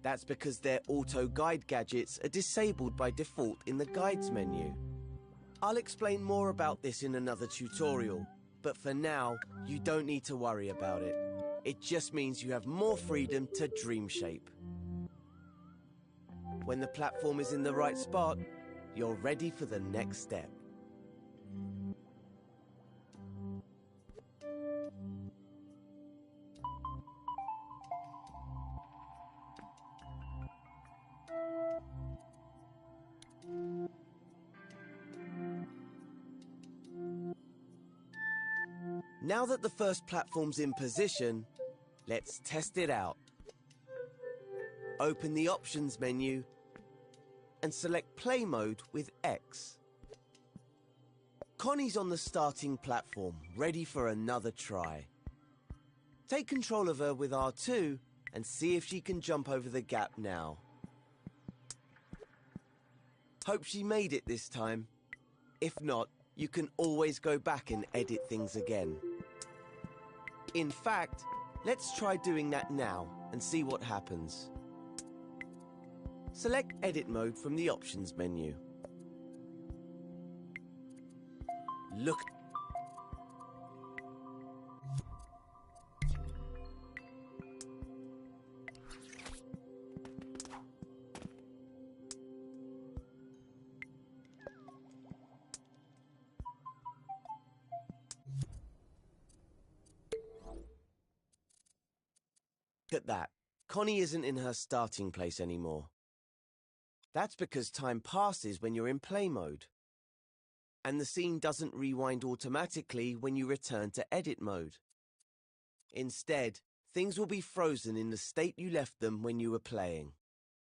That's because their auto-guide gadgets are disabled by default in the Guides menu. I'll explain more about this in another tutorial, But for now, you don't need to worry about it. It just means you have more freedom to dream shape. When the platform is in the right spot, you're ready for the next step. Now that the first platform's in position, let's test it out. Open the Options menu and select Play Mode with X. Connie's on the starting platform, ready for another try. Take control of her with R2 and see if she can jump over the gap now. Hope she made it this time. If not, you can always go back and edit things again. In fact, let's try doing that now and see what happens. Select Edit Mode from the Options menu. Look. At that, Connie isn't in her starting place anymore. That's because time passes when you're in play mode. And the scene doesn't rewind automatically when you return to edit mode. Instead, things will be frozen in the state you left them when you were playing.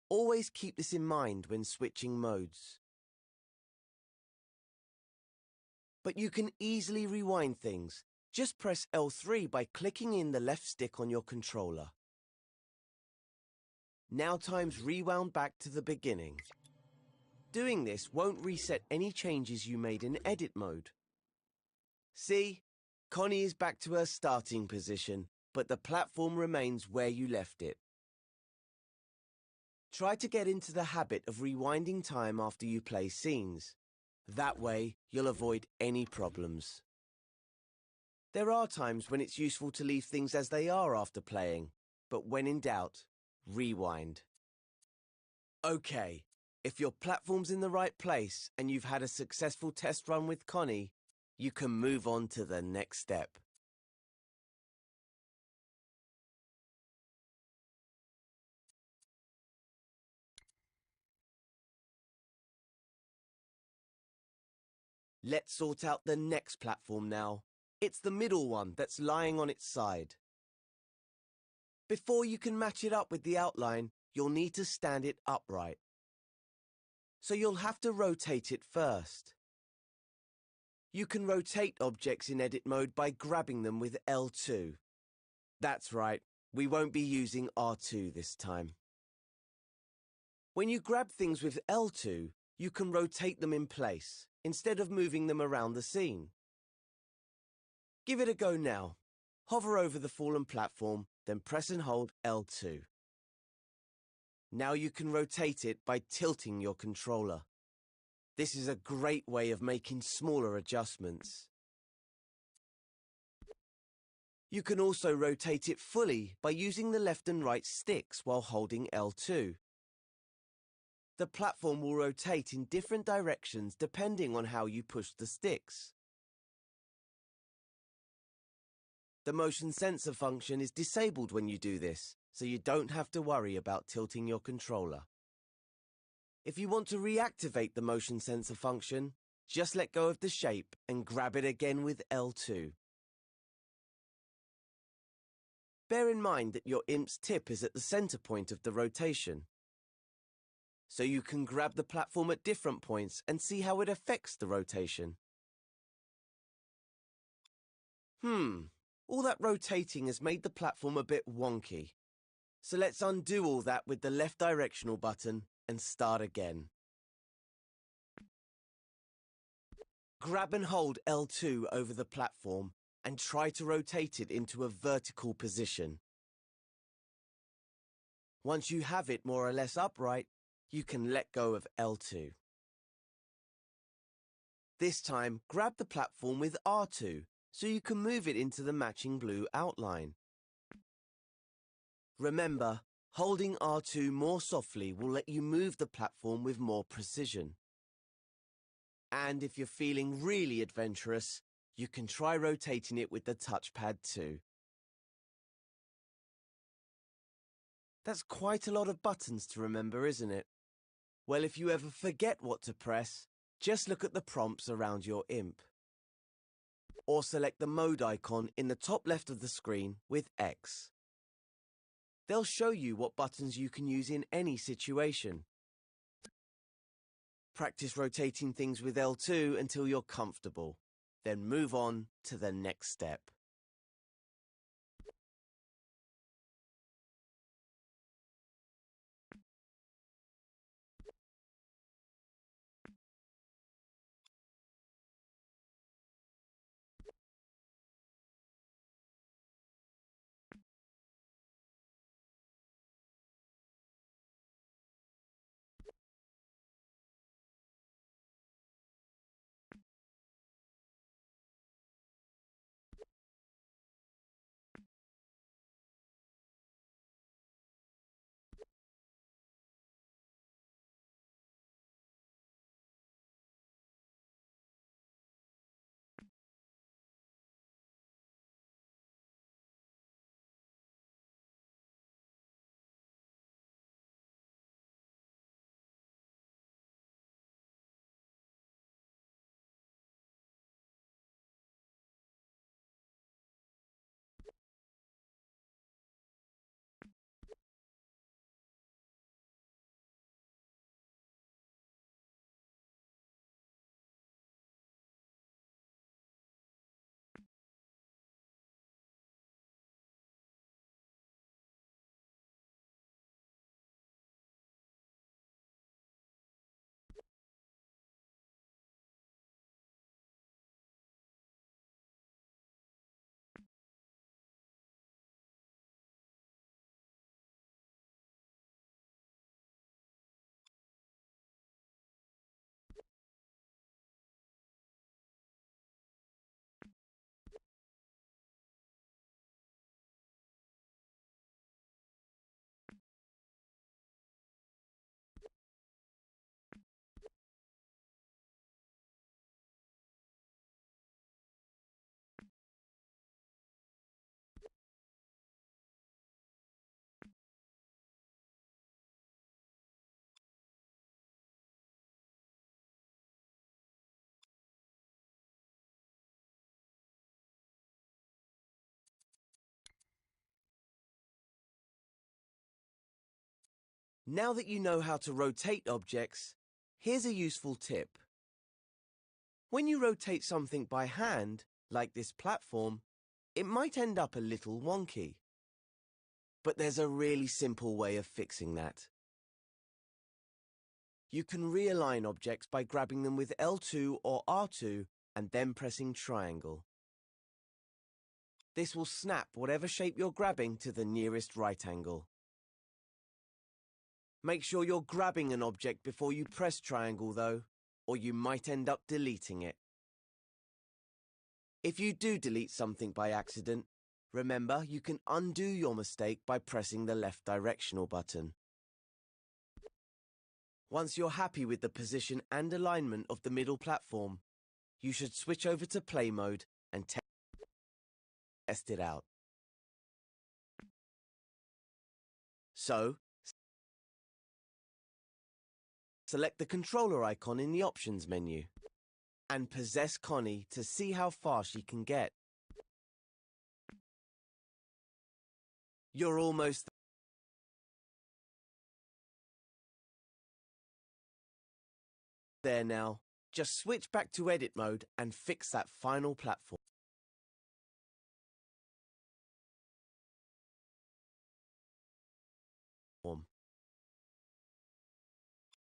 Always keep this in mind when switching modes. But you can easily rewind things. Just press L3 by clicking in the left stick on your controller. Now time's rewound back to the beginning. Doing this won't reset any changes you made in edit mode. See? Connie is back to her starting position, but the platform remains where you left it. Try to get into the habit of rewinding time after you play scenes. That way, you'll avoid any problems. There are times when it's useful to leave things as they are after playing, but when in doubt, rewind. Okay, if your platform's in the right place and you've had a successful test run with Connie, you can move on to the next step. Let's sort out the next platform now. It's the middle one that's lying on its side. Before you can match it up with the outline, you'll need to stand it upright. So you'll have to rotate it first. You can rotate objects in edit mode by grabbing them with L2. That's right, we won't be using R2 this time. When you grab things with L2, you can rotate them in place, instead of moving them around the scene. Give it a go now. Hover over the fallen platform, then press and hold L2. Now you can rotate it by tilting your controller. This is a great way of making smaller adjustments. You can also rotate it fully by using the left and right sticks while holding L2. The platform will rotate in different directions depending on how you push the sticks. The motion sensor function is disabled when you do this, so you don't have to worry about tilting your controller. If you want to reactivate the motion sensor function, just let go of the shape and grab it again with L2. Bear in mind that your IMP's tip is at the center point of the rotation. So you can grab the platform at different points and see how it affects the rotation. All that rotating has made the platform a bit wonky. So let's undo all that with the left directional button and start again. Grab and hold L2 over the platform and try to rotate it into a vertical position. Once you have it more or less upright, you can let go of L2. This time, grab the platform with R2 so you can move it into the matching blue outline. Remember, holding R2 more softly will let you move the platform with more precision. And if you're feeling really adventurous, you can try rotating it with the touchpad too. That's quite a lot of buttons to remember, isn't it? Well, if you ever forget what to press, just look at the prompts around your imp. Or select the mode icon in the top left of the screen with X. They'll show you what buttons you can use in any situation. Practice rotating things with L2 until you're comfortable. Then move on to the next step. Now that you know how to rotate objects, here's a useful tip. When you rotate something by hand, like this platform, it might end up a little wonky. But there's a really simple way of fixing that. You can realign objects by grabbing them with L2 or R2 and then pressing triangle. This will snap whatever shape you're grabbing to the nearest right angle. Make sure you're grabbing an object before you press triangle though, or you might end up deleting it. If you do delete something by accident, remember you can undo your mistake by pressing the left directional button. Once you're happy with the position and alignment of the middle platform, you should switch over to play mode and test it out. So, select the controller icon in the options menu and possess Connie to see how far she can get. You're almost there now. Just switch back to edit mode and fix that final platform.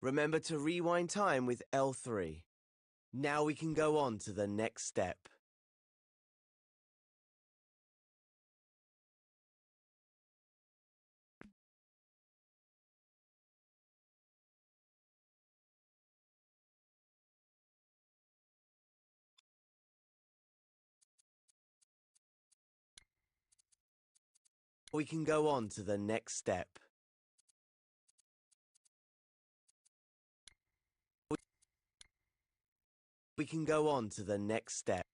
Remember to rewind time with L3. Now we can go on to the next step. We can go on to the next step. We can go on to the next step.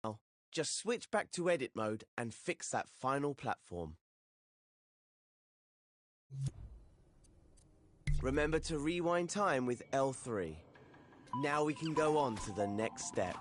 Now, just switch back to edit mode and fix that final platform. Remember to rewind time with L3. Now we can go on to the next step.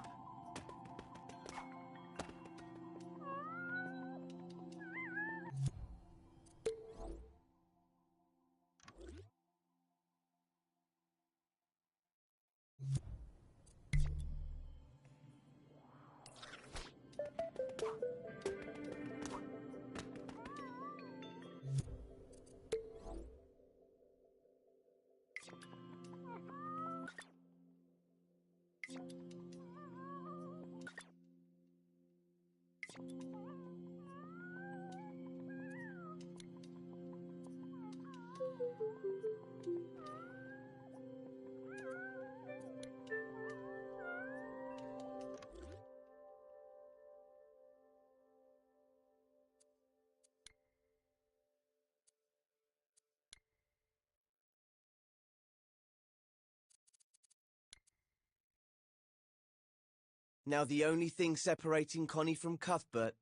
Now the only thing separating Connie from Cuthbert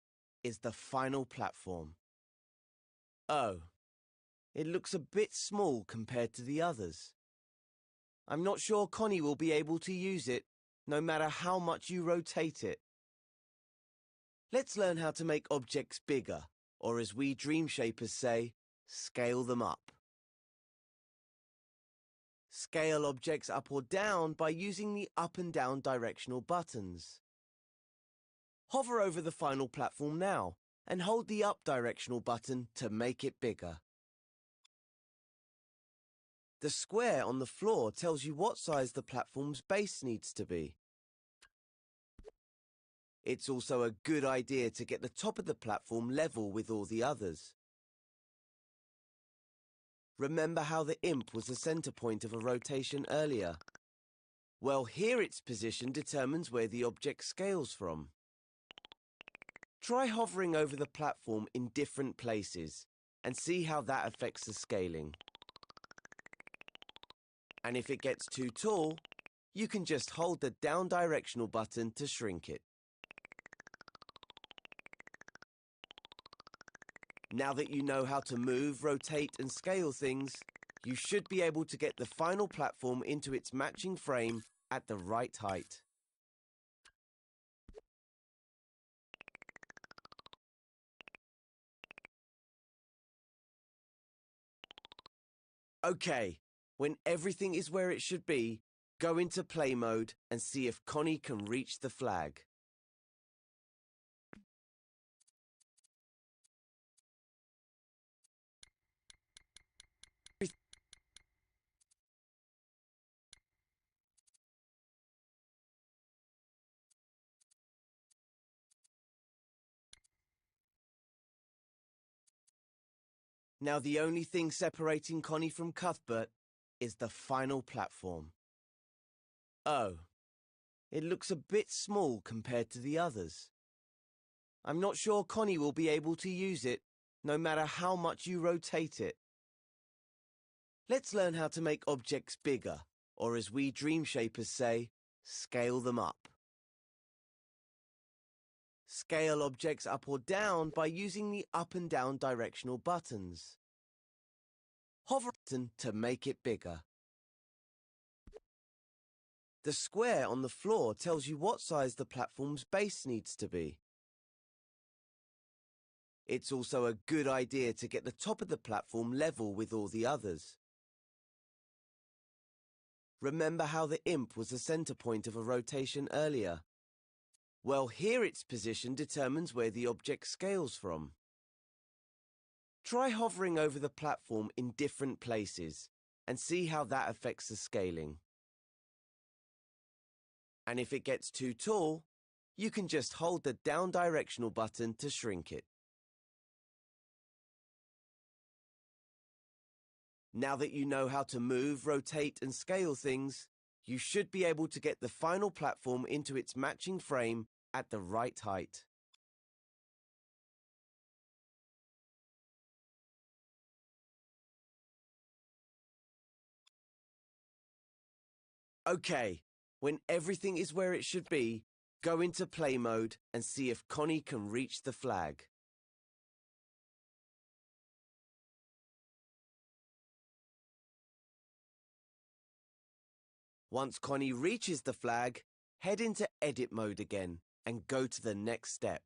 is the final platform. Oh, it looks a bit small compared to the others. I'm not sure Connie will be able to use it, no matter how much you rotate it. Let's learn how to make objects bigger, or as we Dream Shapers say, scale them up. Scale objects up or down by using the up and down directional buttons. Hover over the final platform now and hold the up directional button to make it bigger. The square on the floor tells you what size the platform's base needs to be. It's also a good idea to get the top of the platform level with all the others. Remember how the imp was the center point of a rotation earlier? Well, here its position determines where the object scales from. Try hovering over the platform in different places and see how that affects the scaling. And if it gets too tall, you can just hold the down directional button to shrink it. Now that you know how to move, rotate and scale things, you should be able to get the final platform into its matching frame at the right height. Okay, when everything is where it should be, go into play mode and see if Connie can reach the flag. Now the only thing separating Connie from Cuthbert is the final platform. Oh, it looks a bit small compared to the others. I'm not sure Connie will be able to use it, no matter how much you rotate it. Let's learn how to make objects bigger, or as we Dream Shapers say, scale them up. Scale objects up or down by using the up and down directional buttons. Hover button to make it bigger. The square on the floor tells you what size the platform's base needs to be. It's also a good idea to get the top of the platform level with all the others. Remember how the imp was the center point of a rotation earlier? Well, here its position determines where the object scales from. Try hovering over the platform in different places and see how that affects the scaling. And if it gets too tall, you can just hold the down directional button to shrink it. Now that you know how to move, rotate and scale things, you should be able to get the final platform into its matching frame at the right height. Okay, when everything is where it should be, go into play mode and see if Connie can reach the flag. Once Connie reaches the flag, head into edit mode again and go to the next step.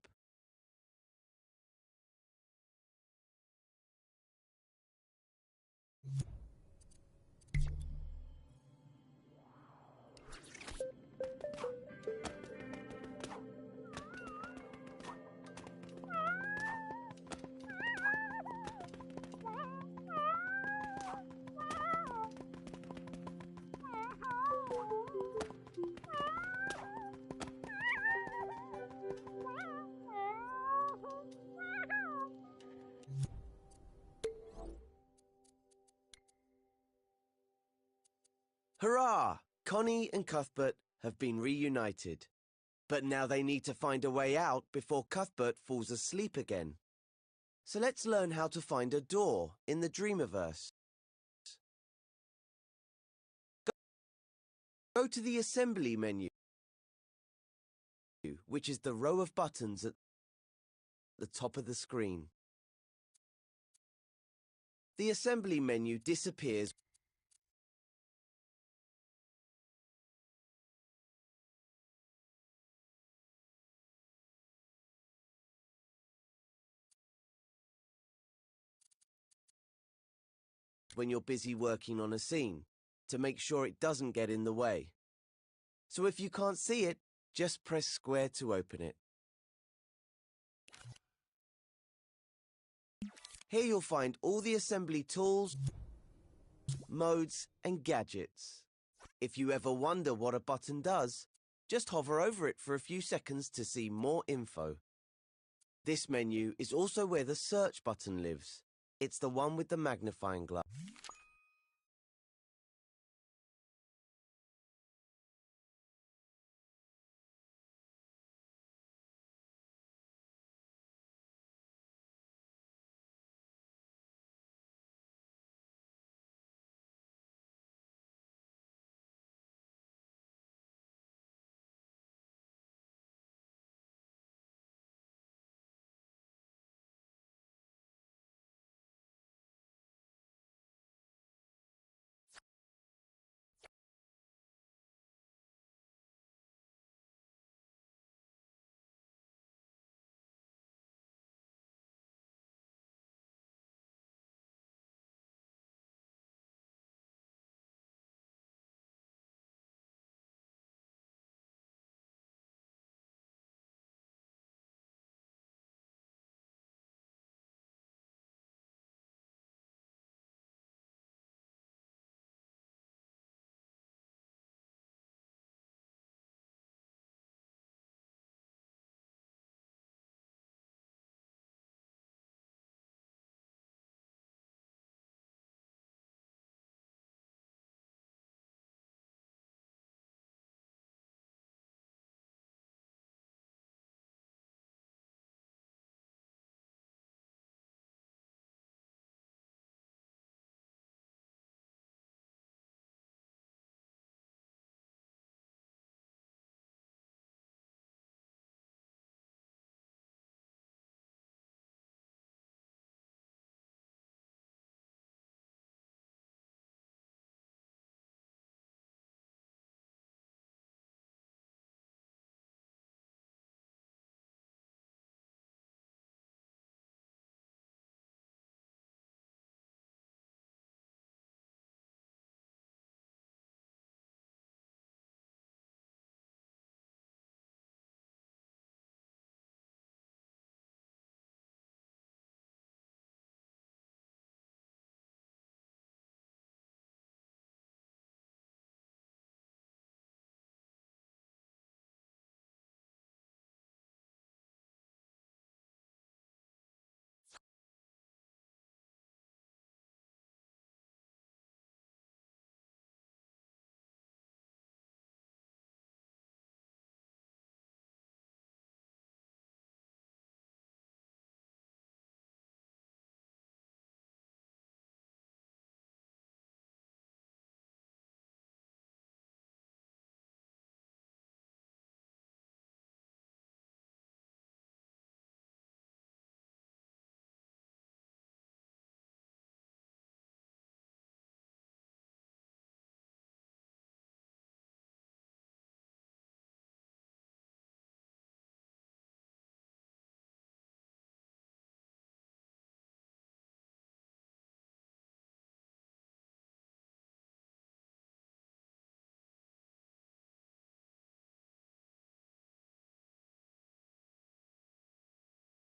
Hurrah! Connie and Cuthbert have been reunited. But now they need to find a way out before Cuthbert falls asleep again. So let's learn how to find a door in the Dreamiverse. Go to the Assembly menu, which is the row of buttons at the top of the screen. The Assembly menu disappears when you're busy working on a scene, to make sure it doesn't get in the way. So if you can't see it, just press square to open it. Here you'll find all the assembly tools, modes, and gadgets. If you ever wonder what a button does, just hover over it for a few seconds to see more info. This menu is also where the search button lives. It's the one with the magnifying glass.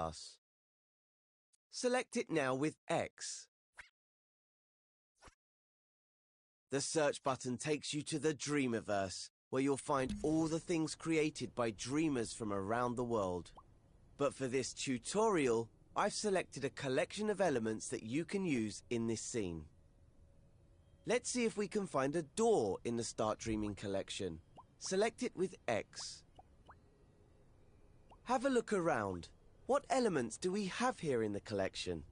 us. Select it now with X. The search button takes you to the Dreamiverse, where you'll find all the things created by dreamers from around the world. But for this tutorial, I've selected a collection of elements that you can use in this scene. Let's see if we can find a door in the Start Dreaming collection. Select it with X. Have a look around. What elements do we have here in the collection?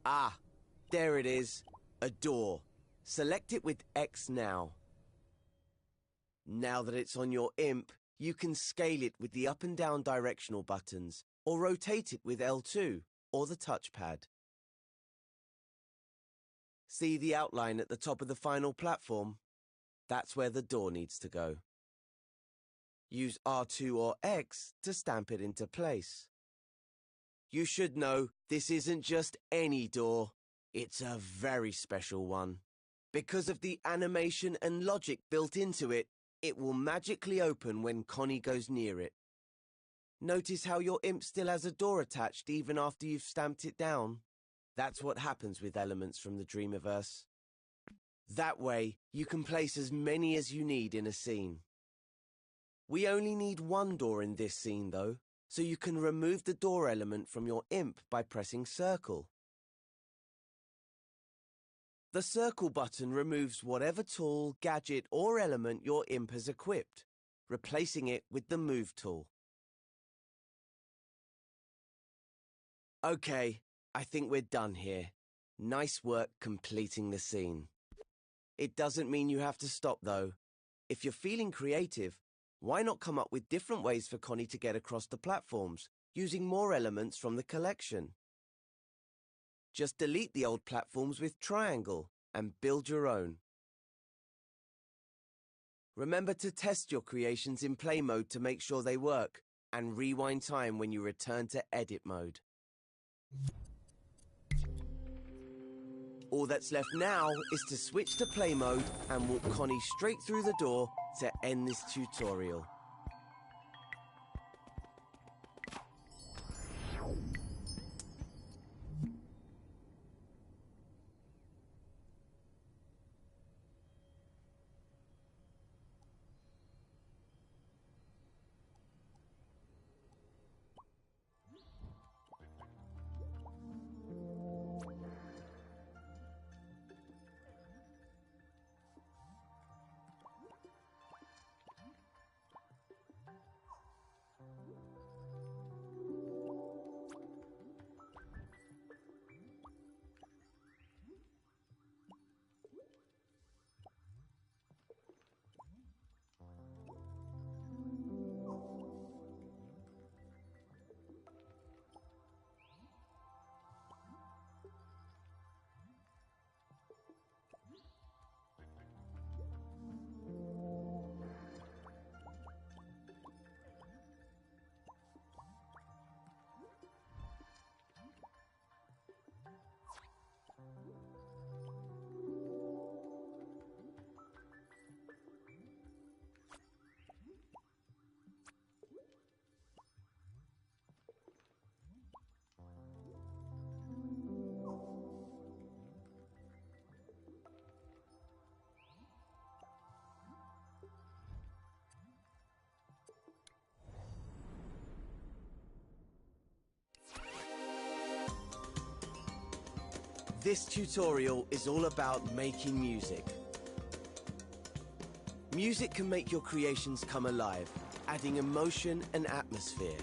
Ah, there it is. A door. Select it with X now. Now that it's on your imp, you can scale it with the up and down directional buttons, or rotate it with L2, or the touchpad. See the outline at the top of the final platform? That's where the door needs to go. Use R2 or X to stamp it into place. You should know this isn't just any door, it's a very special one. Because of the animation and logic built into it, it will magically open when Connie goes near it. Notice how your imp still has a door attached even after you've stamped it down? That's what happens with elements from the Dreamiverse. That way, you can place as many as you need in a scene. We only need one door in this scene though, so you can remove the door element from your imp by pressing circle. The circle button removes whatever tool, gadget or element your imp has equipped, replacing it with the move tool. Okay, I think we're done here. Nice work completing the scene. It doesn't mean you have to stop though. If you're feeling creative, why not come up with different ways for Connie to get across the platforms, using more elements from the collection? Just delete the old platforms with triangle and build your own. Remember to test your creations in play mode to make sure they work, and rewind time when you return to edit mode. All that's left now is to switch to play mode and walk Connie straight through the door to end this tutorial. This tutorial is all about making music. Music can make your creations come alive, adding emotion and atmosphere.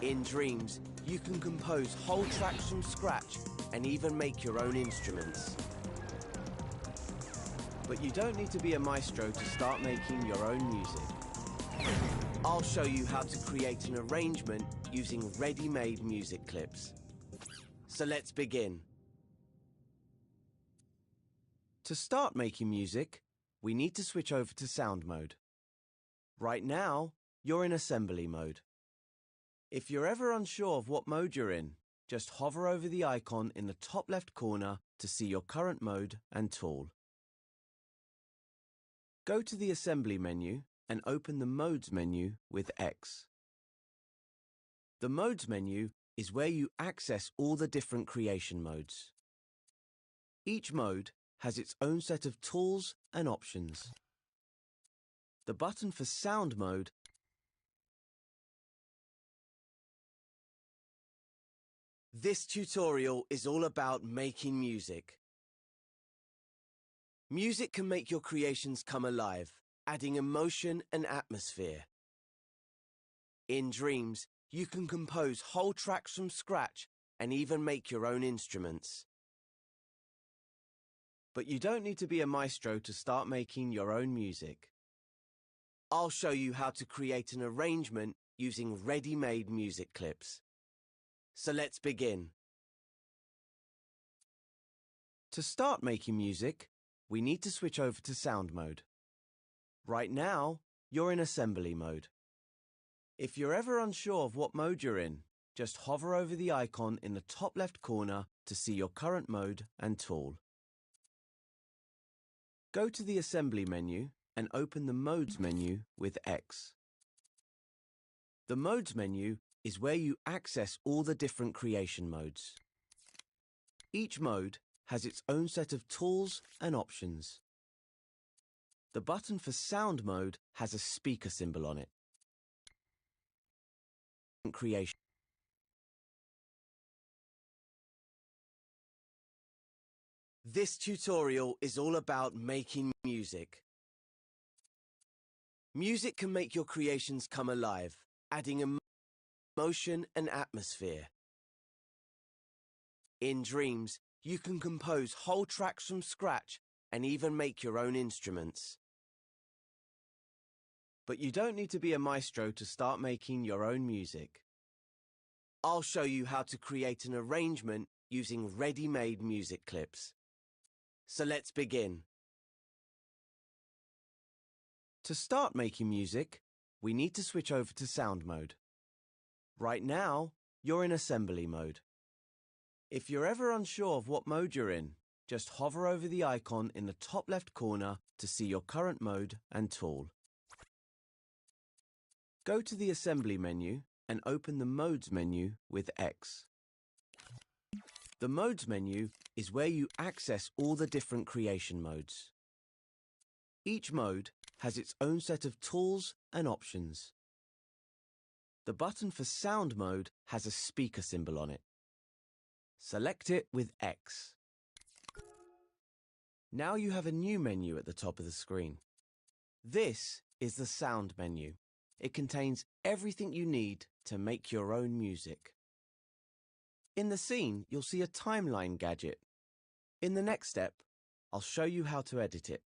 In Dreams, you can compose whole tracks from scratch and even make your own instruments. But you don't need to be a maestro to start making your own music. I'll show you how to create an arrangement using ready-made music clips. So let's begin. To start making music, we need to switch over to sound mode. Right now, you're in assembly mode. If you're ever unsure of what mode you're in, just hover over the icon in the top left corner to see your current mode and tool. Go to the assembly menu and open the Modes menu with X. The Modes menu is where you access all the different creation modes. Each mode has its own set of tools and options. The button for Sound mode This tutorial is all about making music. Music can make your creations come alive, adding emotion and atmosphere. In Dreams, you can compose whole tracks from scratch and even make your own instruments. But you don't need to be a maestro to start making your own music. I'll show you how to create an arrangement using ready-made music clips. So let's begin. To start making music, we need to switch over to Sound mode. Right now, you're in Assembly mode. If you're ever unsure of what mode you're in, just hover over the icon in the top left corner to see your current mode and tool. Go to the Assembly menu and open the Modes menu with X. The Modes menu is where you access all the different creation modes. Each mode has its own set of tools and options. The button for Sound mode has a speaker symbol on it. Creation. This tutorial is all about making music. Music can make your creations come alive, adding emotion and atmosphere. In Dreams, you can compose whole tracks from scratch and even make your own instruments. But you don't need to be a maestro to start making your own music. I'll show you how to create an arrangement using ready-made music clips. So let's begin. To start making music, we need to switch over to Sound mode. Right now, you're in Assembly mode. If you're ever unsure of what mode you're in, just hover over the icon in the top left corner to see your current mode and tool. Go to the Assembly menu and open the Modes menu with X. The Modes menu is where you access all the different creation modes. Each mode has its own set of tools and options. The button for Sound mode has a speaker symbol on it. Select it with X. Now you have a new menu at the top of the screen. This is the Sound menu. It contains everything you need to make your own music. In the scene, you'll see a timeline gadget. In the next step, I'll show you how to edit it.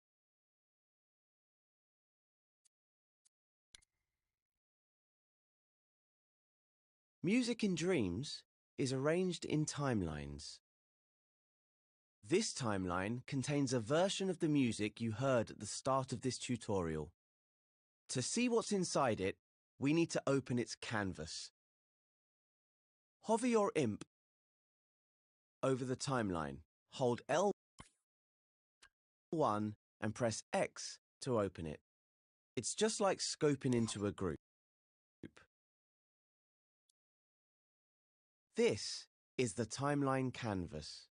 Music in Dreams is arranged in timelines. This timeline contains a version of the music you heard at the start of this tutorial. To see what's inside it, we need to open its canvas. Hover your imp over the timeline. Hold L1 and press X to open it. It's just like scoping into a group. This is the timeline canvas.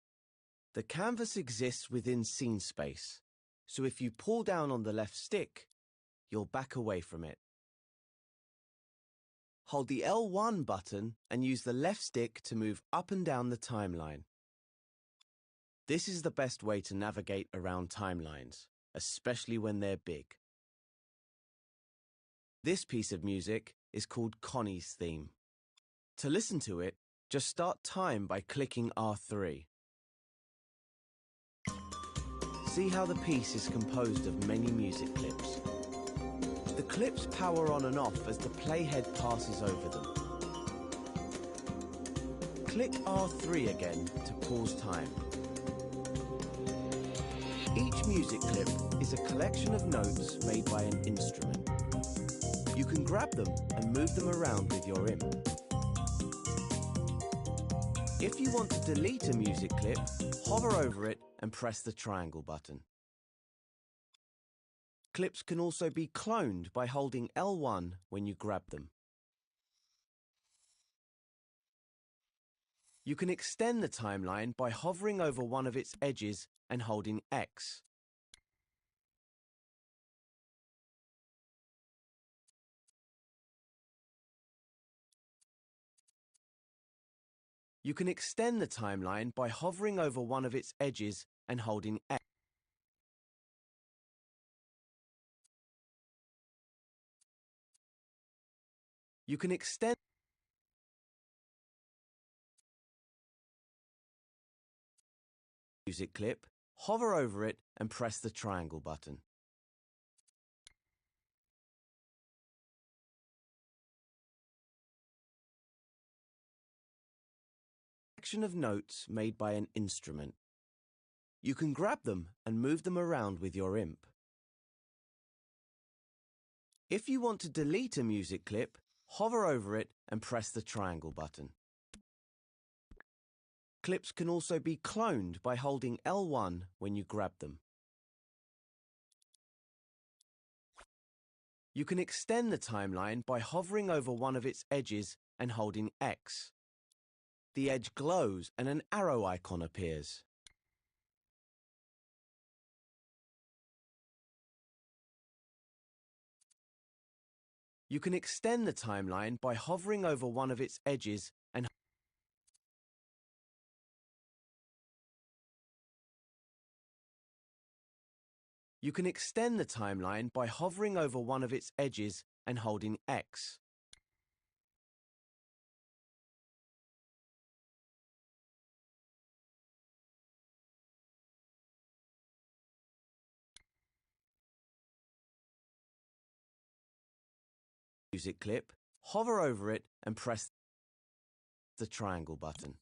The canvas exists within scene space, so if you pull down on the left stick, you'll back away from it. Hold the L1 button and use the left stick to move up and down the timeline. This is the best way to navigate around timelines, especially when they're big. This piece of music is called Connie's theme. To listen to it, just start time by clicking R3. See how the piece is composed of many music clips. The clips power on and off as the playhead passes over them. Click R3 again to pause time. Each music clip is a collection of notes made by an instrument. You can grab them and move them around with your imp. If you want to delete a music clip, hover over it and press the triangle button. Clips can also be cloned by holding L1 when you grab them. You can extend the timeline by hovering over one of its edges and holding X. You can extend the timeline by hovering over one of its edges and holding X. You can extend the music clip, hover over it and press the triangle button. Collection of notes made by an instrument. You can grab them and move them around with your imp. If you want to delete a music clip, hover over it and press the triangle button. Clips can also be cloned by holding L1 when you grab them. You can extend the timeline by hovering over one of its edges and holding X. The edge glows and an arrow icon appears. You can extend the timeline by hovering over one of its edges and You can extend the timeline by hovering over one of its edges and holding X. Music clip, hover over it and press the triangle button.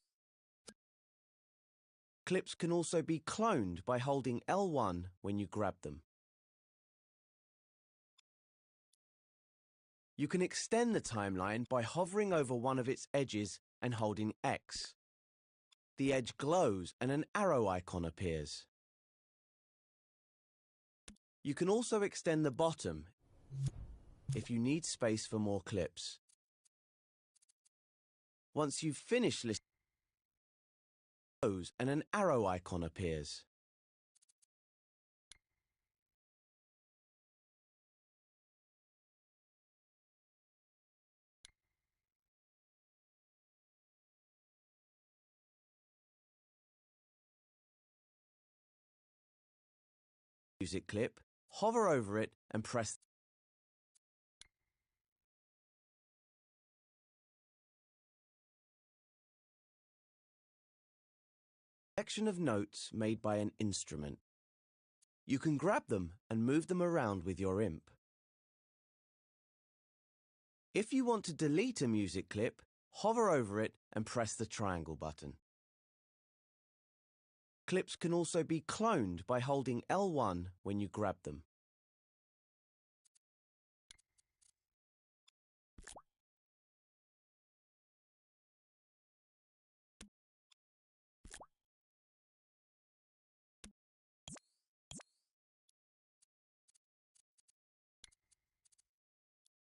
Clips can also be cloned by holding L1 when you grab them. You can extend the timeline by hovering over one of its edges and holding X. The edge glows and an arrow icon appears. You can also extend the bottom if you need space for more clips. Once you've finished listening, and an arrow icon appears. Music clip, hover over it and press. Collection of notes made by an instrument. You can grab them and move them around with your imp. If you want to delete a music clip, hover over it and press the triangle button. Clips can also be cloned by holding L1 when you grab them.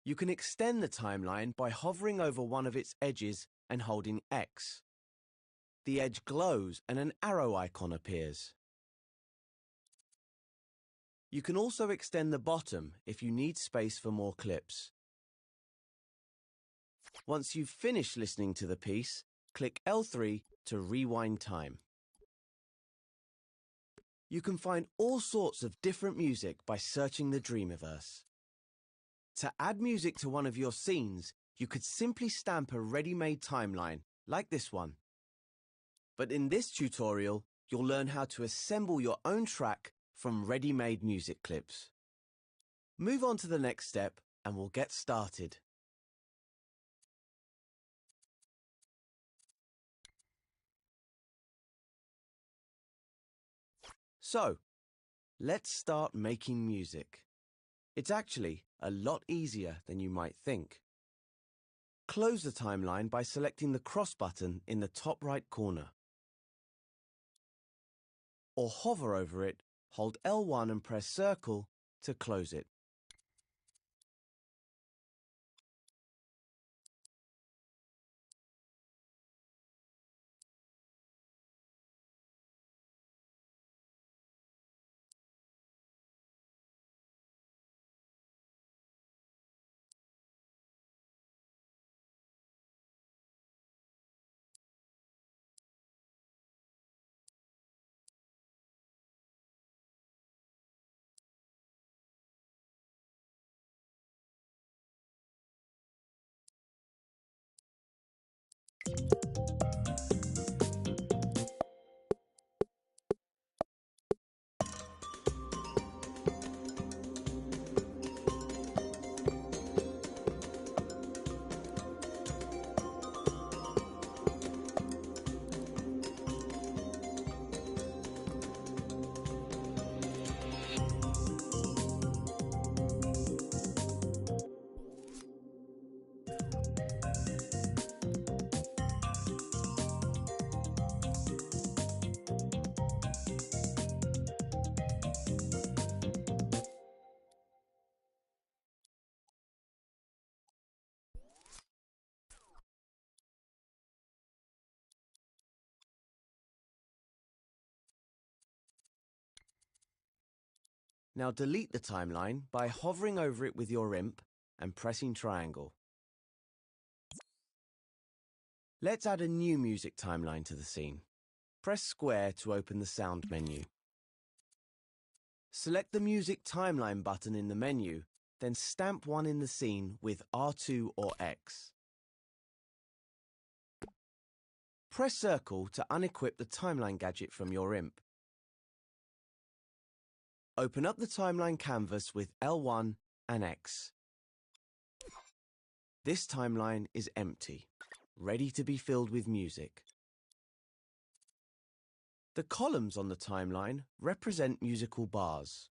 You can extend the timeline by hovering over one of its edges and holding X. The edge glows and an arrow icon appears. You can also extend the bottom if you need space for more clips. Once you've finished listening to the piece, click L3 to rewind time. You can find all sorts of different music by searching the Dreamiverse. To add music to one of your scenes, you could simply stamp a ready-made timeline, like this one. But in this tutorial, you'll learn how to assemble your own track from ready-made music clips. Move on to the next step and we'll get started. So, let's start making music. It's actually a lot easier than you might think. Close the timeline by selecting the cross button in the top right corner. Or hover over it, hold L1 and press circle to close it. Now delete the timeline by hovering over it with your imp and pressing triangle. Let's add a new music timeline to the scene. Press square to open the sound menu. Select the music timeline button in the menu, then stamp one in the scene with R2 or X. Press circle to unequip the timeline gadget from your imp. Open up the timeline canvas with L1 and X. This timeline is empty, ready to be filled with music. The columns on the timeline represent musical bars.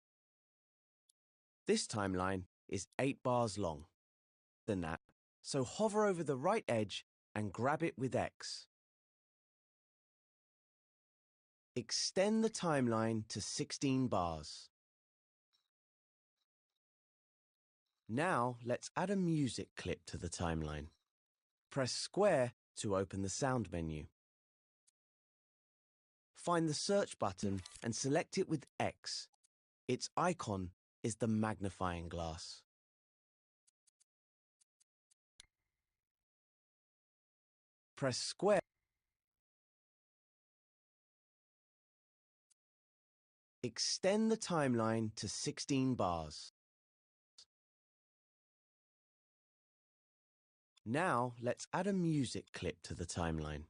This timeline is 8 bars long. Than that, so hover over the right edge and grab it with X. Extend the timeline to 16 bars. Now let's add a music clip to the timeline. Press square to open the sound menu. Find the search button and select it with X. Its icon is the magnifying glass. Press square. Extend the timeline to 16 bars. Now let's add a music clip to the timeline.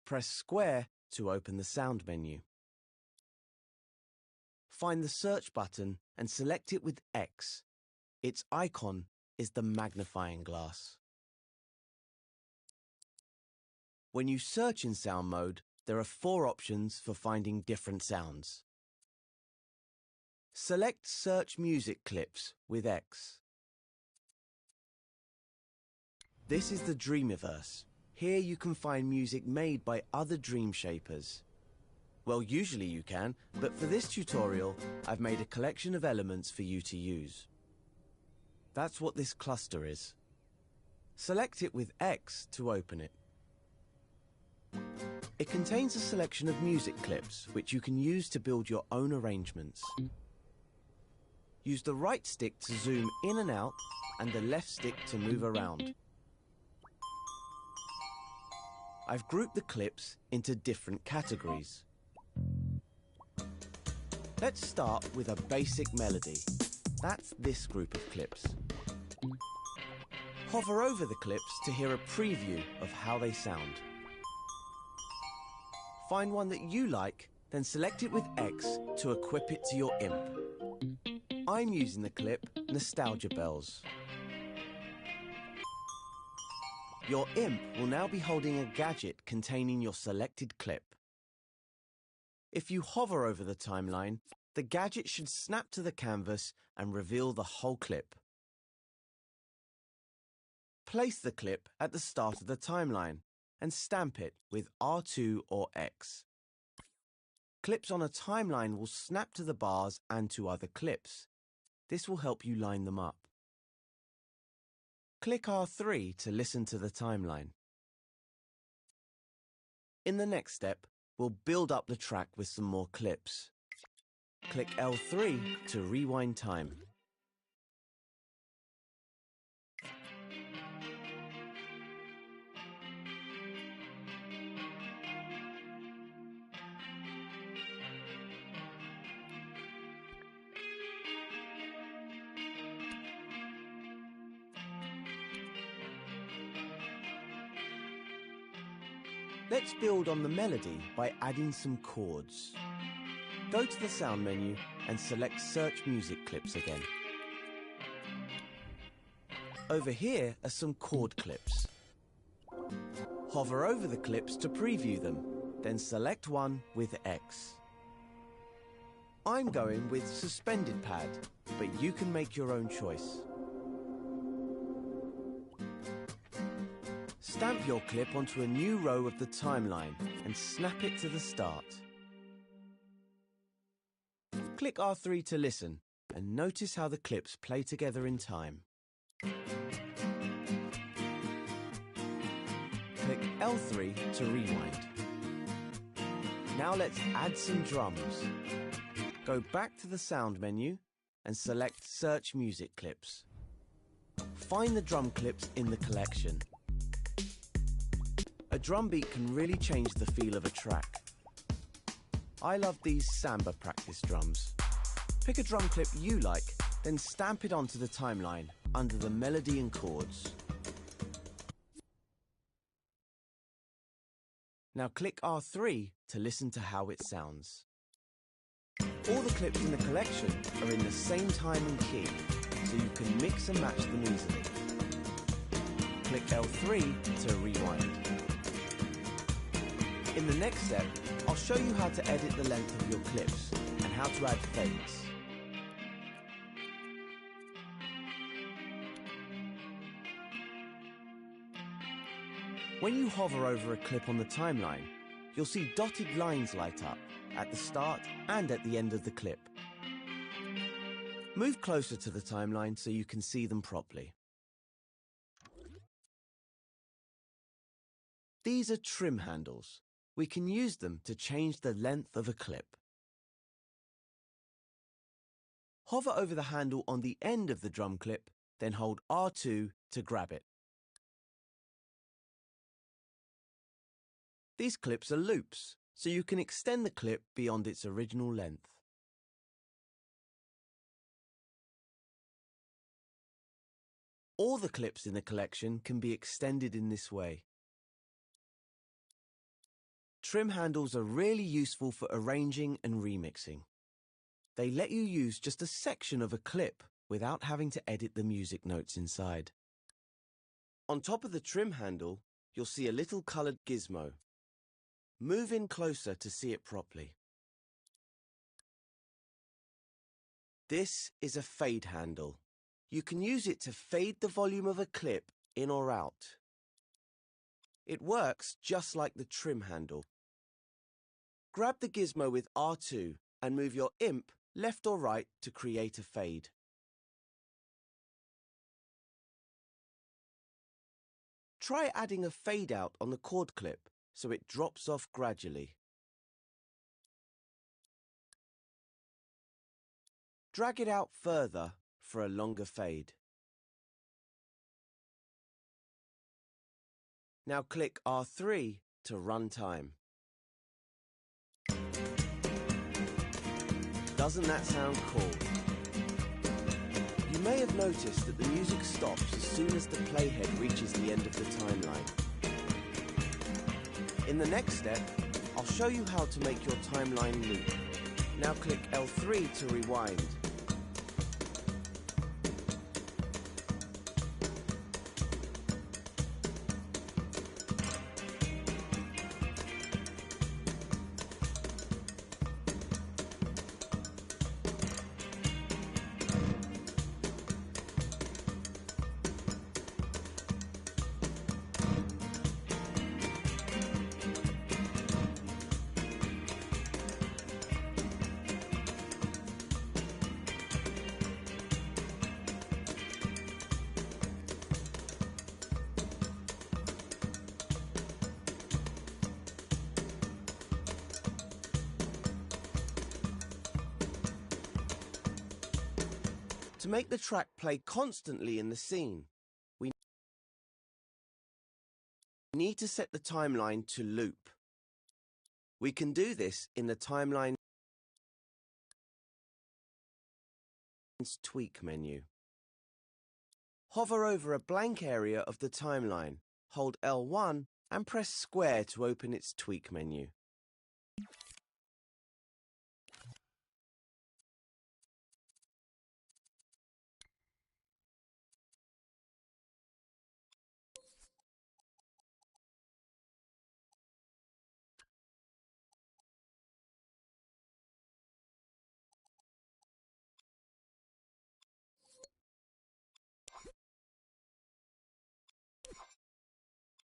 Press square to open the sound menu. Find the search button and select it with X. Its icon is the magnifying glass. When you search in sound mode, there are 4 options for finding different sounds. Select Search Music Clips with X. This is the Dreamiverse. Here you can find music made by other dream shapers. Well, usually you can, but for this tutorial, I've made a collection of elements for you to use. That's what this cluster is. Select it with X to open it. It contains a selection of music clips, which you can use to build your own arrangements. Use the right stick to zoom in and out, and the left stick to move around. I've grouped the clips into different categories. Let's start with a basic melody. That's this group of clips. Hover over the clips to hear a preview of how they sound. Find one that you like, then select it with X to equip it to your imp. I'm using the clip Nostalgia Bells. Your imp will now be holding a gadget containing your selected clip. If you hover over the timeline, the gadget should snap to the canvas and reveal the whole clip. Place the clip at the start of the timeline and stamp it with R2 or X. Clips on a timeline will snap to the bars and to other clips. This will help you line them up. Click R3 to listen to the timeline. In the next step, we'll build up the track with some more clips. Click L3 to rewind time. Let's build on the melody by adding some chords. Go to the sound menu and select Search Music Clips again. Over here are some chord clips. Hover over the clips to preview them, then select one with X. I'm going with Suspended Pad, but you can make your own choice. Stamp your clip onto a new row of the timeline and snap it to the start. Click R3 to listen and notice how the clips play together in time. Click L3 to rewind. Now let's add some drums. Go back to the sound menu and select Search Music Clips. Find the drum clips in the collection. A drum beat can really change the feel of a track. I love these samba practice drums. Pick a drum clip you like, then stamp it onto the timeline under the melody and chords. Now click R3 to listen to how it sounds. All the clips in the collection are in the same time and key, so you can mix and match them easily. Click L3 to rewind. In the next step, I'll show you how to edit the length of your clips and how to add fades. When you hover over a clip on the timeline, you'll see dotted lines light up at the start and at the end of the clip. Move closer to the timeline so you can see them properly. These are trim handles. We can use them to change the length of a clip. Hover over the handle on the end of the drum clip, then hold R2 to grab it. These clips are loops, so you can extend the clip beyond its original length. All the clips in the collection can be extended in this way. Trim handles are really useful for arranging and remixing. They let you use just a section of a clip without having to edit the music notes inside. On top of the trim handle, you'll see a little coloured gizmo. Move in closer to see it properly. This is a fade handle. You can use it to fade the volume of a clip in or out. It works just like the trim handle. Grab the gizmo with R2 and move your imp left or right to create a fade. Try adding a fade out on the chord clip so it drops off gradually. Drag it out further for a longer fade. Now click R3 to run time. Doesn't that sound cool? You may have noticed that the music stops as soon as the playhead reaches the end of the timeline. In the next step, I'll show you how to make your timeline loop. Now click L3 to rewind. To make the track play constantly in the scene, we need to set the timeline to loop. We can do this in the Timeline's Tweak menu. Hover over a blank area of the timeline, hold L1 and press square to open its Tweak menu.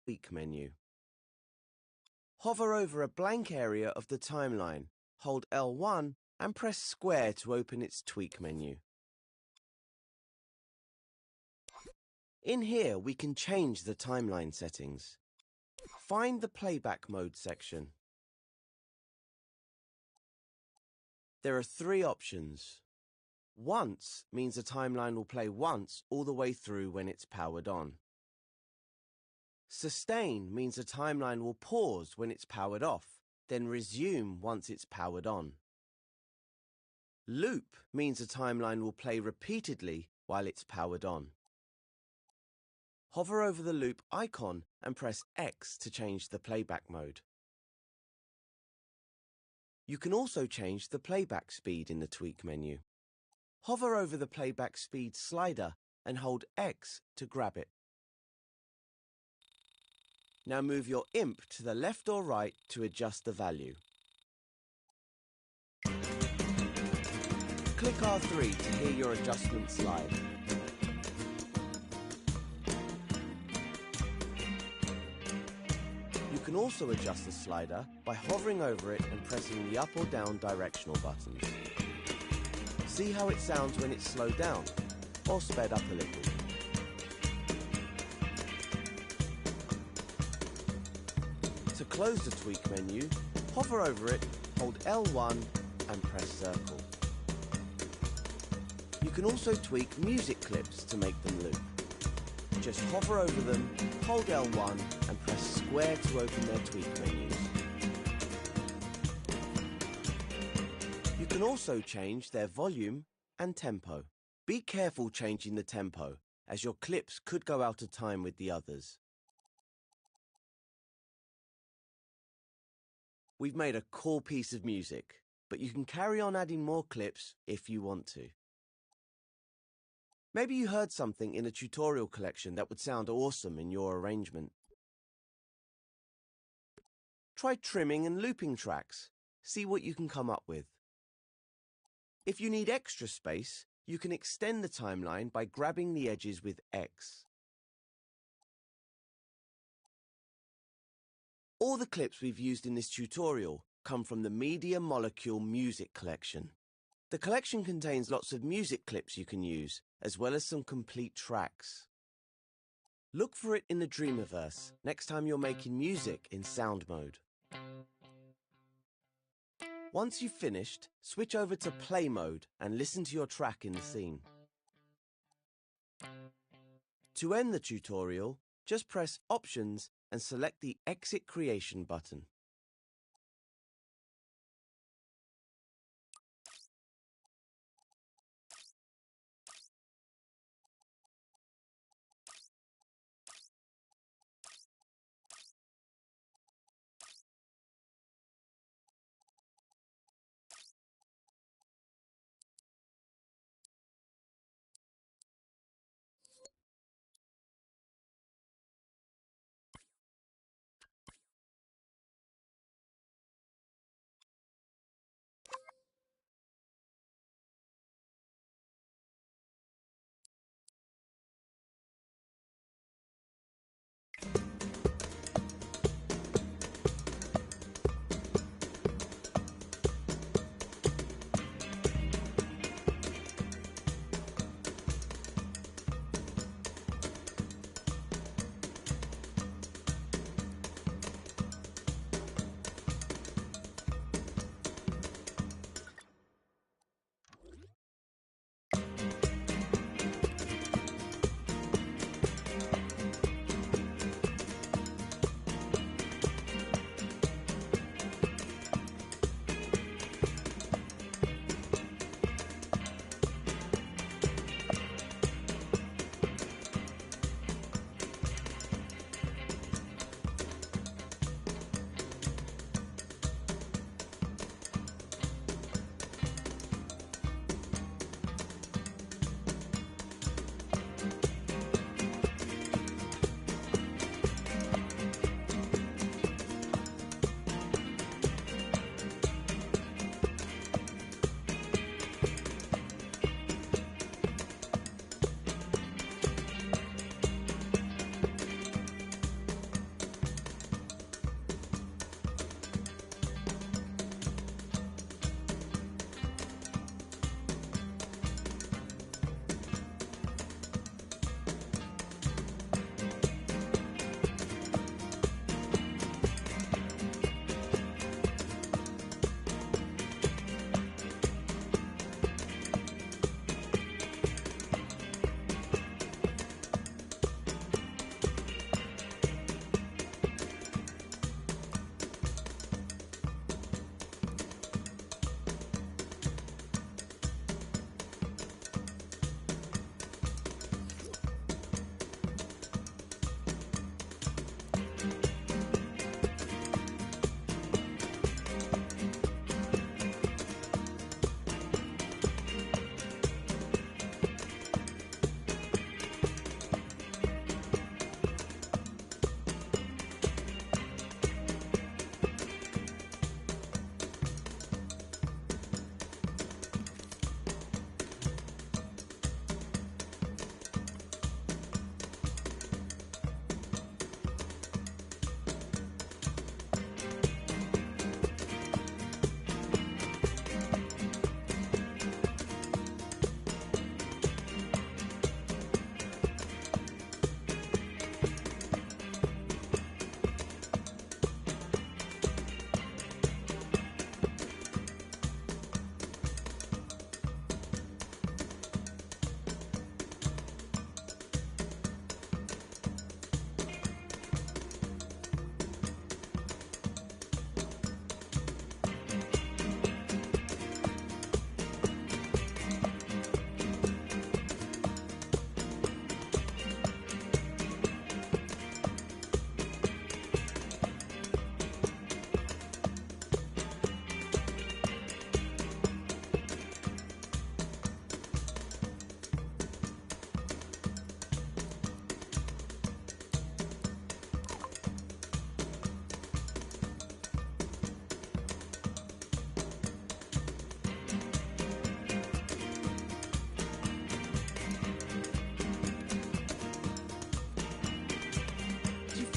Tweak menu. Hover over a blank area of the timeline, hold L1 and press square to open its Tweak menu. In here, we can change the timeline settings. Find the playback mode section. There are 3 options. Once means a timeline will play once all the way through when it's powered on. Sustain means a timeline will pause when it's powered off, then resume once it's powered on. Loop means a timeline will play repeatedly while it's powered on. Hover over the loop icon and press X to change the playback mode. You can also change the playback speed in the Tweak menu. Hover over the playback speed slider and hold X to grab it. Now move your IMP to the left or right to adjust the value. Click R3 to hear your adjustment slide. You can also adjust the slider by hovering over it and pressing the up or down directional buttons. See how it sounds when it's slowed down or sped up a little. To close the Tweak menu, hover over it, hold L1 and press circle. You can also tweak music clips to make them loop. Just hover over them, hold L1 and press square to open their Tweak menus. You can also change their volume and tempo. Be careful changing the tempo, as your clips could go out of time with the others. We've made a cool piece of music, but you can carry on adding more clips if you want to. Maybe you heard something in a tutorial collection that would sound awesome in your arrangement. Try trimming and looping tracks. See what you can come up with. If you need extra space, you can extend the timeline by grabbing the edges with X. All the clips we've used in this tutorial come from the Media Molecule Music Collection. The collection contains lots of music clips you can use, as well as some complete tracks. Look for it in the Dreamiverse next time you're making music in sound mode. Once you've finished, switch over to play mode and listen to your track in the scene. To end the tutorial, just press Options and select the Exit Creation button.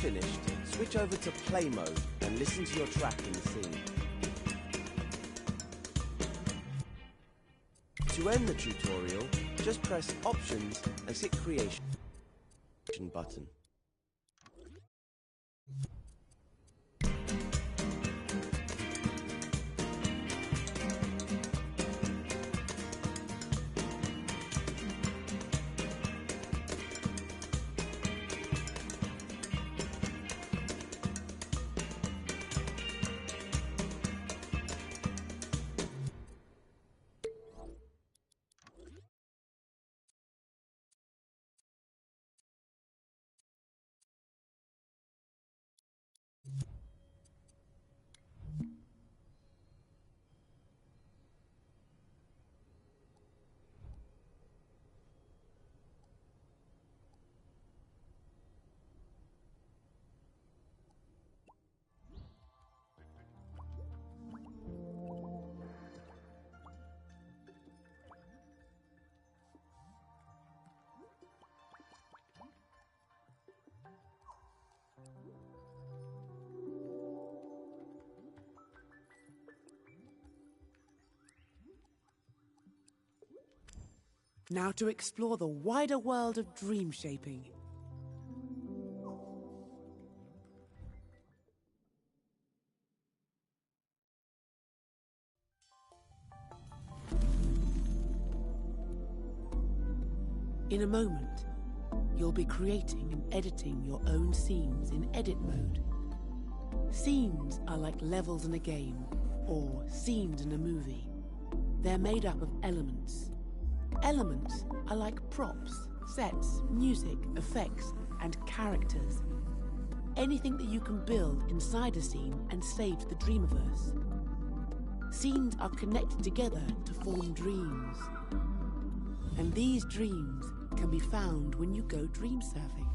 finished, switch over to play mode and listen to your track in the scene. To end the tutorial, just press Options and hit Creation button. Now to explore the wider world of dream shaping. In a moment, you'll be creating and editing your own scenes in edit mode. Scenes are like levels in a game, or scenes in a movie. They're made up of elements. Elements are like props, sets, music, effects, and characters. Anything that you can build inside a scene and save to the Dreamiverse. Scenes are connected together to form dreams. And these dreams can be found when you go dream surfing.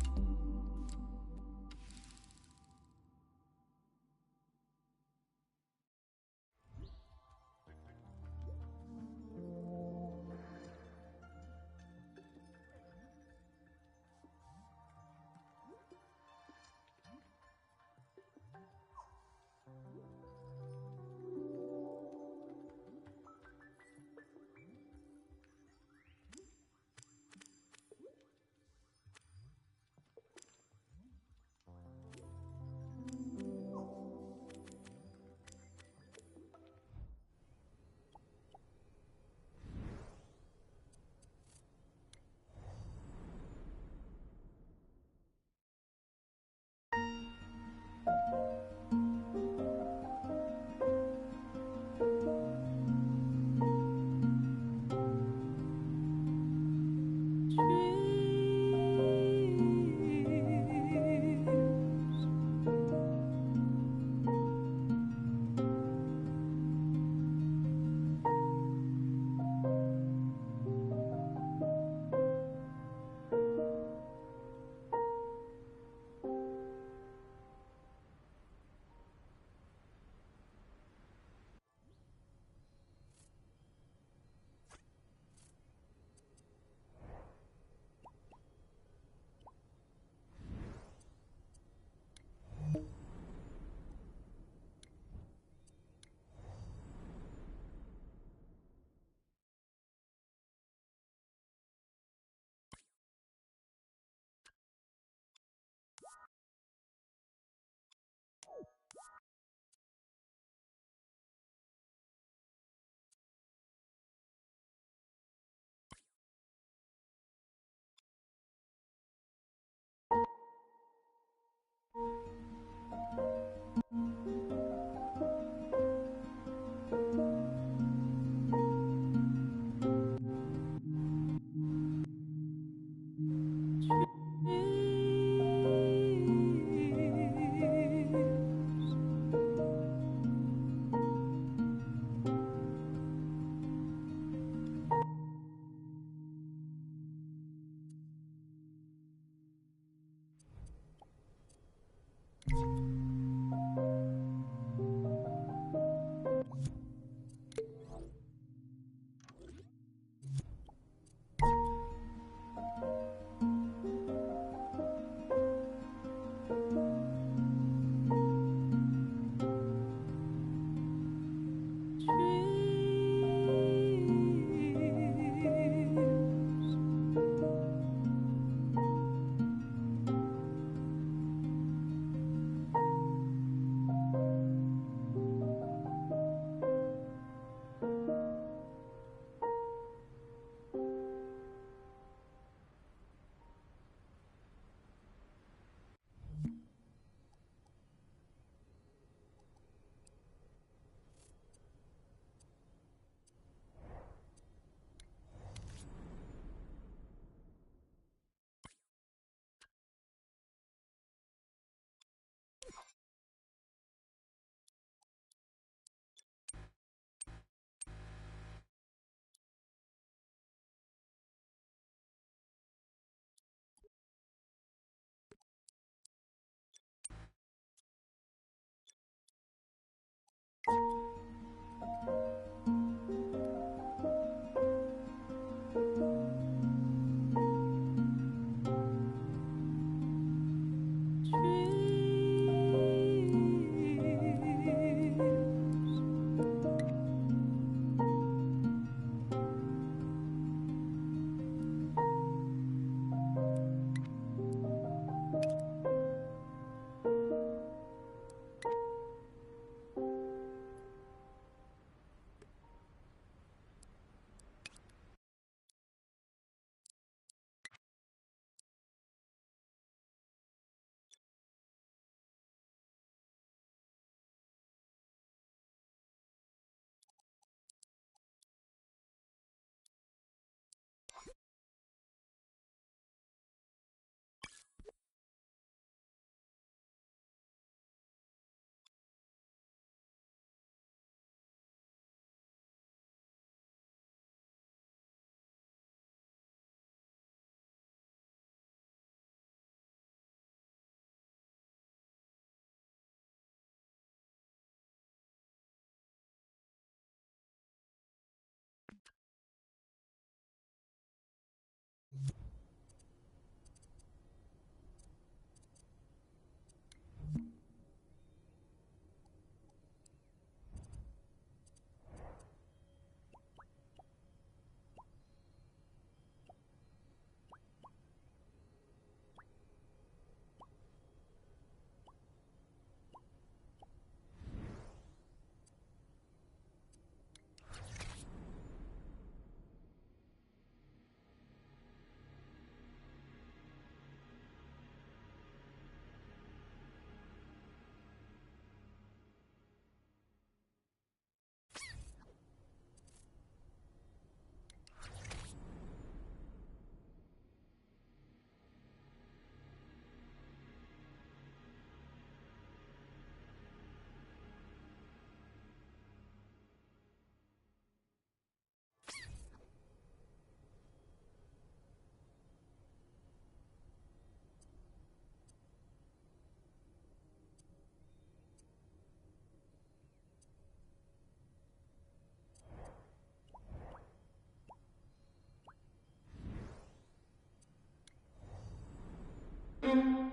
Thank you.